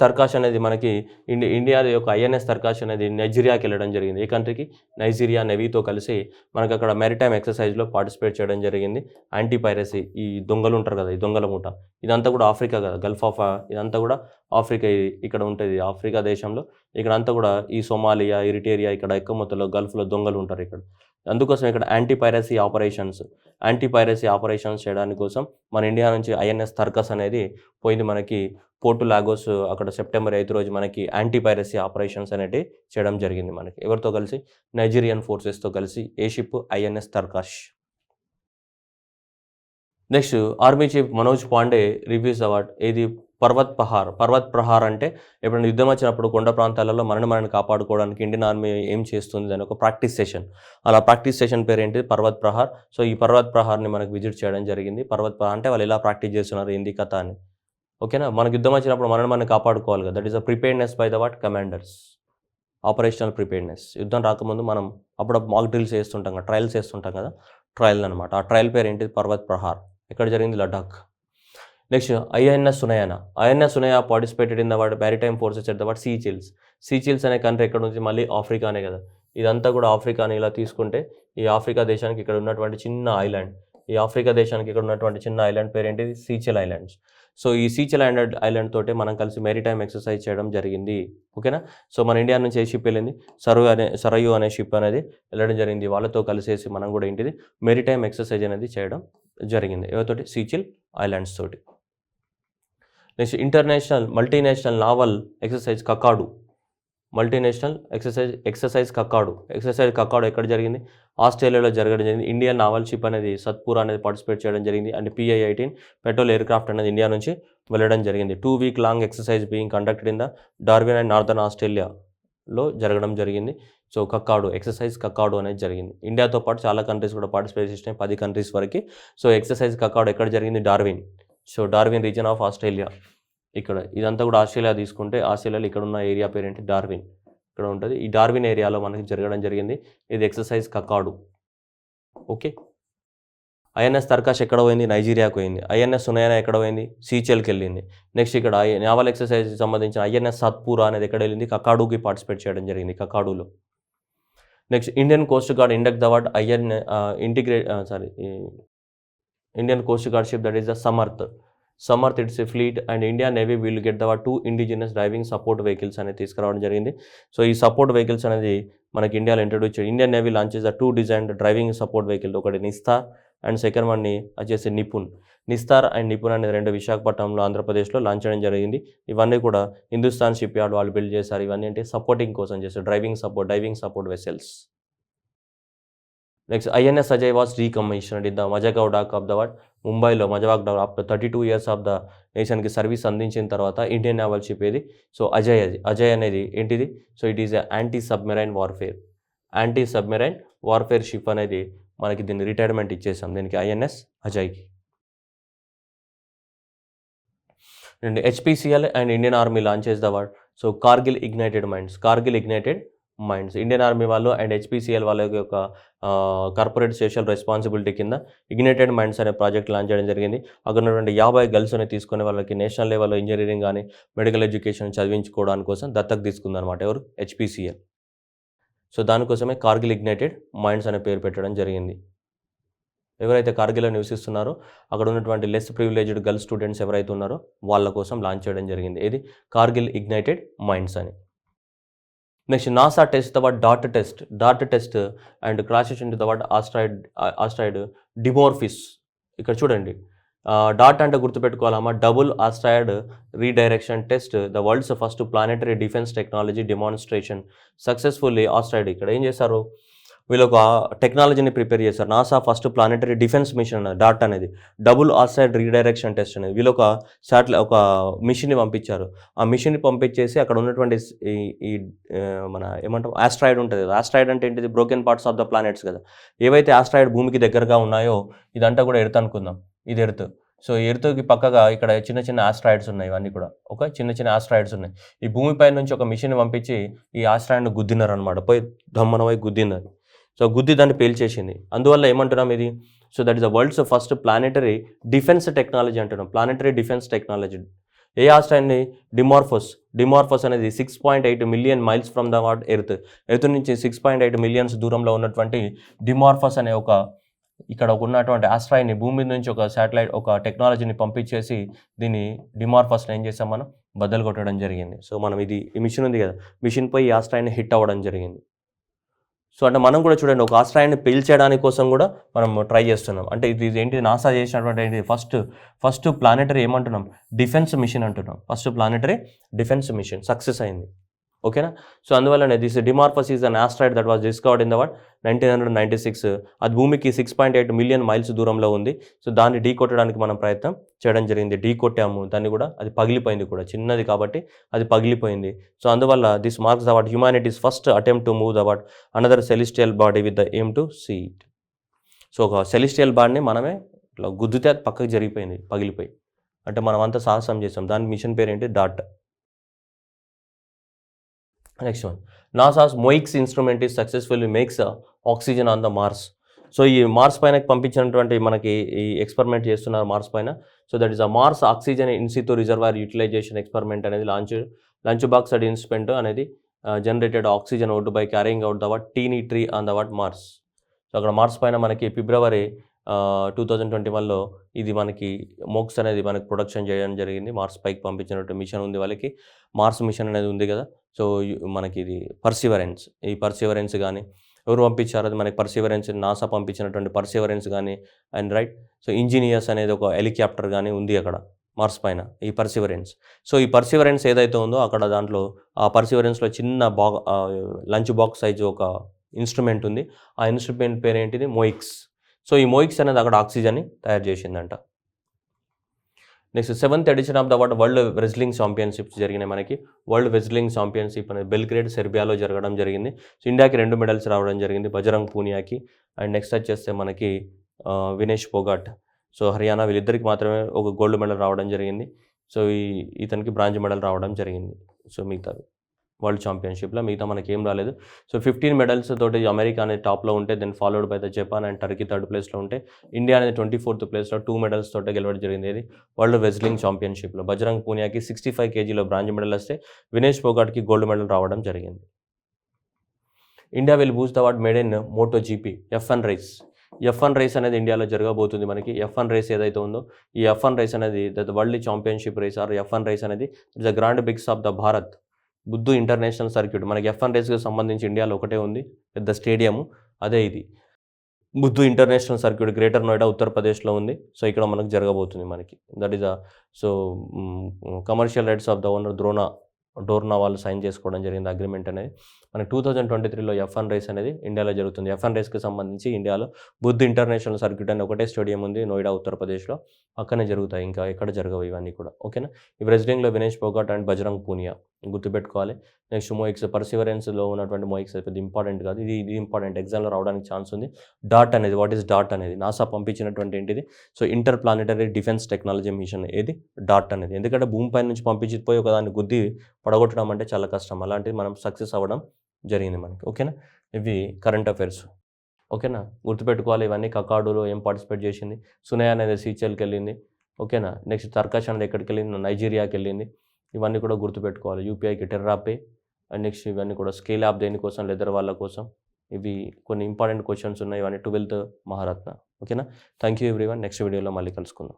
Tarkash అనేది మనకి ఇండియా యొక్క ఐఎన్ఎస్ తర్కాష్ అనేది నైజీరియాకి వెళ్ళడం జరిగింది. ఏ కంట్రీకి, నైజీరియా నేవీతో కలిసి మనకు అక్కడ మ్యారిటైమ్ ఎక్సర్సైజ్లో పార్టిసిపేట్ చేయడం జరిగింది. యాంటీ పైరసీ, ఈ దొంగలు ఉంటారు కదా, ఈ దొంగల మూట, ఇదంతా కూడా ఆఫ్రికా కదా, గల్ఫ్ ఆఫ్, ఇదంతా కూడా ఆఫ్రికా ఇక్కడ ఉంటుంది, ఆఫ్రికా దేశంలో. ఇక్కడ అంతా కూడా ఈ సోమాలియా, ఎరిటేరియా, ఇక్కడ ఎక్కువ మొత్తంలో గల్ఫ్లో దొంగలు ఉంటారు ఇక్కడ. అందుకోసం ఇక్కడ anti piracy operations anti piracy operations చేయడానికి కోసం మన ఇండియా నుంచి ఐఎన్ఎస్ థర్కస్ అనేది పోయింది మనకి పోర్టు లాగోస్ అక్కడ సెప్టెంబర్ 8 రోజు మనకి యాంటీ పైరసీ ఆపరేషన్స్ అనేటివి చేయడం జరిగింది మనకి. ఎవరితో కలిసి? నైజీరియన్ ఫోర్సెస్తో కలిసి. ఏ ship? INS Tarkash. Next army chief Manoj Pande reviews award. ఏది? పర్వత్ ప్రహార్. పర్వత్ ప్రహార్ అంటే ఎప్పుడైనా యుద్ధం వచ్చినప్పుడు కొండ ప్రాంతాలలో మనని కాపాడుకోవడానికి ఇండియన్ ఆర్మీ ఏం చేస్తుంది అని ఒక ప్రాక్టీస్ సెషన్. అలా ప్రాక్టీస్ సెషన్ పేరు ఏంటి? పర్వత్ ప్రహార్. సో ఈ పర్వత్ ప్రహార్ని మనకు విజిట్ చేయడం జరిగింది. పర్వత్ ప్రహార్ అంటే వాళ్ళు ఎలా ప్రాక్టీస్ చేస్తున్నారు, ఏంది కథ అని. ఓకేనా? మనకు యుద్ధం వచ్చినప్పుడు మనని కాపాడుకోవాలి కదా. That is a preparedness by the what? Commanders. Operational preparedness. యుద్ధం రాకముందు మనం అప్పుడప్పుడు మాక్ డ్రిల్స్ చేస్తుంటాం కదా, ట్రయల్స్ చేస్తుంటాం కదా, ట్రయల్ అనమాట. ఆ ట్రయల్ పేరు ఏంటి? పర్వత్ ప్రహార్. ఎక్కడ జరిగింది? Ladakh. Next INS Sunayna. INS Sunaya participated in the what? Maritime forces at the what? Seychelles. Seychelles అనే కంట్రీ ఎక్కడ నుంచి? మళ్ళీ ఆఫ్రికానే కదా. ఇదంతా కూడా ఆఫ్రికాని ఇలా తీసుకుంటే ఈ ఆఫ్రికా దేశానికి ఇక్కడ ఉన్నటువంటి చిన్న ఐలాండ్, ఈ ఆఫ్రికా దేశానికి ఇక్కడ ఉన్నటువంటి చిన్న ఐలాండ్ పేరు ఏంటిది? సీచెల్ ఐలాండ్స్. సో ఈ సీచెల్ ఐలాండ్ తోటే మనం కలిసి మెరిటైమ్ ఎక్సర్సైజ్ చేయడం జరిగింది. ఓకేనా? సో మన ఇండియా నుంచి ఏ షిప్ వెళ్ళింది? సరయు అనే షిప్ అనేది వెళ్ళడం జరిగింది. వాళ్ళతో కలిసేసి మనం కూడా ఏంటిది? మెరిటైమ్ ఎక్సర్సైజ్ అనేది చేయడం జరిగింది. ఎవరితోటి? సీచెల్ ఐలాండ్స్ తోటి. Next multinational naval exercise Kakadu. Multinational exercise Kakadu. Kakadu ఎక్కడ జరిగింది? ఆస్ట్రేలియాలో జరగడం జరిగింది. ఇండియన్ నావల్ షిప్ అనేది సత్పూర్ అనేది పార్టిసిపేట్ చేయడం జరిగింది. And PI-18 petrol air craft అనేది ఇండియా నుంచి వెళ్ళడం జరిగింది. 2 week long exercise being conducted in the Darwin and northern ఆస్ట్రేలియాలో జరగడం జరిగింది. సో ఎక్సర్సైజ్ కకాడు అనేది జరిగింది. ఇండియాతో పాటు చాలా కంట్రీస్ కూడా పార్టిసిపేట్ చేసినాయి, 10 కంట్రీస్ వరకు. సో ఎక్సర్సైజ్ కకాడు ఎక్కడ జరిగింది? Darwin. So Darwin reason of Australia. ఇక్కడ ఇదంతా కూడా ఆస్ట్రేలియా తీసుకుంటే ఆస్ట్రేలియాలో ఇక్కడ ఉన్న ఏరియా పేరు ఏంటి? డార్విన్. ఇక్కడ ఉంటుంది. ఈ డార్విన్ ఏరియాలో మనకి జరగడం జరిగింది. ఇది ఎక్సర్సైజ్ కకాడు. ఓకే. ఐఎన్ఎస్ తర్కాష్ ఎక్కడ పోయింది? నైజీరియాకు పోయింది. ఐఎన్ఎస్ సునయన ఎక్కడ పోయింది? సీచెల్కి వెళ్ళింది. నెక్స్ట్ ఇక్కడ నావల్ ఎక్సర్సైజ్ సంబంధించిన ఐఎన్ఎస్ సత్పూరా అనేది ఎక్కడ వెళ్ళింది? కకాడుకి పార్టిసిపేట్ చేయడం జరిగింది. కకాడులో. Next Indian coast guard induct the what? Indian coast guard ship that is the Samarth it's a fleet and India navy will get the 2 indigenous driving support vehicles అనేది తీసుకురావడం జరిగింది. సో ఈ సపోర్ట్ వెహికల్స్ అనేది మనకి ఇండియాలో ఇంట్రొడ్యూస్ చేయండి. Indian navy launches the 2 designed driving support vehicle. ఒకటి Nistar and second వన్ని వచ్చేసి నిపుణ్. నిస్తార్ అండ్ నిపుణ్ అనేది 2 విశాఖపట్నంలో ఆంధ్రప్రదేశ్లో లాంచ్ చేయడం జరిగింది. ఇవన్నీ కూడా హిందుస్థాన్ షిప్ యార్డ్ వాళ్ళు బిల్డ్ చేశారు. ఇవన్నీ అంటే సపోర్టింగ్ కోసం చేస్తారు, diving support vessels. Next INS Ajay was decommissioned in the Mazagon dock of the what? ముంబైలో Mazagon dock after 32 years of the నేషన్కి సర్వీస్ అందించిన తర్వాత ఇండియన్ నావల్ షిప్ ఏది? సో అజయ్ అనేది ఏంటిది? So it is anti submarine warfare ship అనేది మనకి దీన్ని రిటైర్మెంట్ ఇచ్చేసాం దీనికి, ఐఎన్ఎస్ అజయ్కి. And HPCL and Indian army launches the what? So Kargil ignited minds. Indian army వాళ్ళు అండ్ HPCL వాళ్ళ యొక్క కార్పొరేట్ సోషల్ రెస్పాన్సిబిలిటీ కింద ఇగ్నైటెడ్ మైండ్స్ అనే ప్రాజెక్ట్ లాంచ్ చేయడం జరిగింది. అక్కడ ఉన్నటువంటి 50 గర్ల్స్ని తీసుకుని వాళ్ళకి నేషనల్ లెవెల్లో ఇంజనీరింగ్ కానీ మెడికల్ ఎడ్యుకేషన్ చదివించుకోవడానికి కోసం దత్తకు తీసుకుందనమాట. ఎవరు? HPCL. సో దానికోసమే కార్గిల్ ఇగ్నైటెడ్ మైండ్స్ అనే పేరు పెట్టడం జరిగింది. ఎవరైతే కార్గిల్లో నివసిస్తున్నారో అక్కడ ఉన్నటువంటి లెస్ ప్రివిలేజ్డ్ గర్ల్ స్టూడెంట్స్ ఎవరైతే ఉన్నారో వాళ్ళ కోసం లాంచ్ చేయడం జరిగింది. ఇది కార్గిల్ ఇగ్నైటెడ్ మైండ్స్ అని. Next NASA test the what? DART test and crashes into the what? Asteroid Dimorphos. ఇక్కడ చూడండి, డాట్ అంటే గుర్తుపెట్టుకోవాలమ్మా, double asteroid redirection test, the world's first planetary defence technology demonstration successfully asteroid. ఇక్కడ ఏం చేశారు? వీళ్ళు ఒక టెక్నాలజీని ప్రిపేర్ చేశారు. NASA first planetary defence mission డాట్ అనేది, డబుల్ ఆస్ట్రాయిడ్ రీడైరెక్షన్ టెస్ట్ అనేది. వీళ్ళు ఒక మిషన్ని పంపించారు. ఆ మిషన్ని పంపించేసి అక్కడ ఉన్నటువంటి ఈ మన ఏమంటాం ఆస్ట్రాయిడ్ ఉంటుంది కదా. ఆస్ట్రాయిడ్ అంటే ఏంటిది? Broken parts of the planets కదా. ఏవైతే ఆస్ట్రాయిడ్ భూమికి దగ్గరగా ఉన్నాయో ఇదంతా కూడా ఎర్త్ అనుకుందాం. ఇది ఎర్త్. సో ఎర్త్కి పక్కగా ఇక్కడ చిన్న ఆస్ట్రాయిడ్స్ ఉన్నాయి. ఇవన్నీ కూడా ఒక చిన్న ఆస్ట్రాయిడ్స్ ఉన్నాయి. ఈ భూమిపై నుంచి ఒక మిషన్ పంపించి ఈ ఆస్ట్రాయిడ్ను గుద్దినారు అనమాట. పోయి దమ్మనవై గుద్దింది. సో గుద్ది దాన్ని పేల్చేసింది. అందువల్ల ఏమంటున్నాం ఇది? So that is the world's first planetary defence technology అంటున్నాం. Planetary defence technology. ఏ ఆస్ట్రాయిడ్ని? డిమార్ఫోస్ అనేది 6.8 million miles from the what? Earth నుంచి 6.8 మిలియన్స్ దూరంలో ఉన్నటువంటి డిమార్ఫోస్ అనే ఇక్కడ ఉన్నటువంటి ఆస్ట్రాయిడ్ని భూమి నుంచి ఒక శాటిలైట్ ఒక టెక్నాలజీని పంపించేసి దీన్ని డిమార్ఫస్ని ఏం చేసాం మనం? బద్దలు కొట్టడం జరిగింది. సో మనం ఈ మిషన్ ఉంది కదా, మిషన్ పై ఈ ఆస్ట్రాయిడ్ని హిట్ అవ్వడం జరిగింది. సో అంటే మనం కూడా చూడండి ఒక ఆస్ట్రాయిడ్ని పీల్చేయడానికి కోసం కూడా మనం ట్రై చేస్తున్నాం. అంటే ఇది ఏంటి నాసా చేసినటువంటి ఫస్ట్ ప్లానెటరీ ఏమంటున్నాం, డిఫెన్స్ మిషన్ అంటున్నాం. First planetary defence mission success అయింది. ఓకేనా. సో అందువల్లనే this Dimorphos is an asteroid that was discovered in the what 1996. అది భూమికి 6.8 మిలియన్ మైల్స్ దూరంలో ఉంది. సో దాన్ని ఢీ కొట్టడానికి మనం ప్రయత్నం చేయడం జరిగింది. ఢీ కొట్టాము దాన్ని కూడా, అది పగిలిపోయింది కూడా, చిన్నది కాబట్టి అది పగిలిపోయింది. సో అందువల్ల this marks the what humanities first attempt to move the what another celestial body with the aim to see it. So ఒక సెలిస్టియల్ బాడీని మనమే ఇట్లా గుద్దితే అది పక్కకు జరిగిపోయింది, పగిలిపోయి. అంటే మనం అంతా సాహసం చేసాం. దాని మిషన్ పేరు ఏంటి, డాట్. Next one, NASA's MOXIE instrument is successfully makes oxygen on the Mars. So ఈ మార్స్ పైన పంపించినటువంటి మనకి ఈ ఎక్స్పెరిమెంట్ చేస్తున్నారు మార్స్ పైన. So that is a Mars oxygen in situ reservoir utilisation experiment అనేది లంచ్ బాక్స్ అడ్ ఇన్స్ట్రుమెంట్ అనేది generated oxygen out by carrying out the what tiny tree on the what Mars. So అక్కడ Mars పైన మనకి ఫిబ్రవరి 2021లో ఇది మనకి మోక్స్ అనేది మనకి ప్రొడక్షన్ చేయడం జరిగింది. మార్స్ పైకి పంపించినట్టు మిషన్ ఉంది వాళ్ళకి, మార్స్ మిషన్ అనేది ఉంది కదా. సో మనకి ఇది పర్సివరెన్స్, ఈ పర్సివరెన్స్ కానీ ఎవరు పంపించారు, అది మనకి పర్సివరెన్స్ నాసా పంపించినటువంటి పర్సివరెన్స్ కానీ అండ్ రైట్. సో ఇంజనీర్స్ అనేది ఒక హెలికాప్టర్ కానీ ఉంది అక్కడ మార్స్ పైన, ఈ పర్సివరెన్స్. సో ఈ పర్సివరెన్స్ ఏదైతే ఉందో అక్కడ దాంట్లో ఆ పర్సివరెన్స్లో చిన్న లంచ్ బాక్స్ సైజు ఒక ఇన్స్ట్రుమెంట్ ఉంది. ఆ ఇన్స్ట్రుమెంట్ పేరు ఏంటిది, మోయిక్స్. సో ఈ మోయిక్స్ అనేది అక్కడ ఆక్సిజన్ని తయారు చేసిందంట. Next 7th edition of the what world wrestling championships జరిగినాయి మనకి. వరల్డ్ రెజ్లింగ్ ఛాంపియన్షిప్ అనేది బెల్గ్రేడ్ సెర్బియాలో జరగడం జరిగింది. సో ఇండియాకి 2 మెడల్స్ రావడం జరిగింది, బజరంగ్ పూనియాకి అండ్ నెక్స్ట్ వచ్చేస్తే మనకి వినేష్ పోగాట్. సో హర్యానా, వీళ్ళిద్దరికి మాత్రమే ఒక గోల్డ్ మెడల్ రావడం జరిగింది. సో ఇతనికి బ్రాంజ్ మెడల్ రావడం జరిగింది. సో మిగతావి వరల్డ్ ఛాంపియన్షిప్లో మిగతా మనకి ఏం రాలేదు. సో 15 మెడల్స్ తోటి అమెరికా అనేది టాప్లో ఉంటే, then followed by the Japan and Turkey third ప్లేస్లో ఉంటే, ఇండియా అనేది 24th ప్లేస్లో 2 మెడల్స్ తోటి గెలవడం జరిగింది. ఇది వరల్డ్ రెజ్లింగ్ ఛాంపియన్షిప్లో బజరంగ్ పూనియాకి 65 kgలో బ్రాంజ్ మెడల్ వస్తే, వినేష్ పోగాట్కి గోల్డ్ మెడల్ రావడం జరిగింది. India will boost the what made in moto GP F1 race. F1 race అనేది ఇండియాలో జరగబోతుంది మనకి. F1 రేస్ ఏదైతే ఉందో ఈ F1 రేస్ అనేది the world championship race or F1 race అనేది it's the grand bigs of the Bharat Buddh international circuit. మనకి F1 రేస్కి సంబంధించి ఇండియాలో ఒకటే ఉంది పెద్ద స్టేడియము, అదే ఇది Buddh international circuit, greater Noida ఉత్తరప్రదేశ్లో ఉంది. సో ఇక్కడ మనకు జరగబోతుంది మనకి. That is so commercial rights of the owner Dorna వాళ్ళు సైన్ చేసుకోవడం జరిగింది అగ్రిమెంట్ అనేది. మనకి 2023లో F1 రేస్ అనేది ఇండియాలో జరుగుతుంది. F1 రేస్కి సంబంధించి ఇండియాలో బుద్ధ్ ఇంటర్నేషనల్ సర్క్యూట్ అని ఒకటే స్టేడియం ఉంది నోయిడా ఉత్తరప్రదేశ్లో, అక్కడనే జరుగుతాయి, ఇంకా ఎక్కడ జరగవు ఇవన్నీ కూడా. ఓకేనా. ఈ రెజ్లింగ్లో వినేష్ పోగాట్ అండ్ బజరంగ్ పూనియా గుర్తుపెట్టుకోవాలి. నెక్స్ట్ మోయిక్స్, పర్సివరెన్స్లో ఉన్నటువంటి మోయిక్స్ పెద్ద ఇంపార్టెంట్ కాదు, ఇది ఇంపార్టెంట్, ఎగ్జామ్లో రావడానికి ఛాన్స్ ఉంది. డాట్ అనేది, వాట్ ఈస్ డాట్ అనేది, నాసా పంపించినటువంటి ఏంటిది, so interplanetary defence technology mission ఏది డాట్ అనేది. ఎందుకంటే భూమిపై నుంచి పంపించిపోయి ఒక దాన్ని గుద్ది పడగొట్టడం అంటే చాలా కష్టం, అలాంటిది మనం సక్సెస్ అవ్వడం జరిగింది మనకి. ఓకేనా. ఇవి కరెంట్ అఫైర్స్. ఓకేనా, గుర్తుపెట్టుకోవాలి ఇవన్నీ. కకాడులో ఏం పార్టిసిపేట్ చేసింది, సునయ్ అనేది సీచెల్కి వెళ్ళింది. ఓకేనా. నెక్స్ట్ తర్కష్ అనేది ఎక్కడికి వెళ్ళింది, నైజీరియాకి వెళ్ళింది. ఇవన్నీ కూడా గుర్తుపెట్టుకోవాలి. యూపీఐకి టెర్రాపే అండ్ నెక్స్ట్ ఇవన్నీ కూడా స్కేల్ యాప్ దేనికోసం, లెదర్ వాళ్ళ కోసం. ఇవి కొన్ని ఇంపార్టెంట్ క్వశ్చన్స్ ఉన్నాయి, ఇవన్నీ 12th మహారత్న. ఓకేనా. Thank you everyone. నెక్స్ట్ వీడియోలో మళ్ళీ కలుసుకుందాం.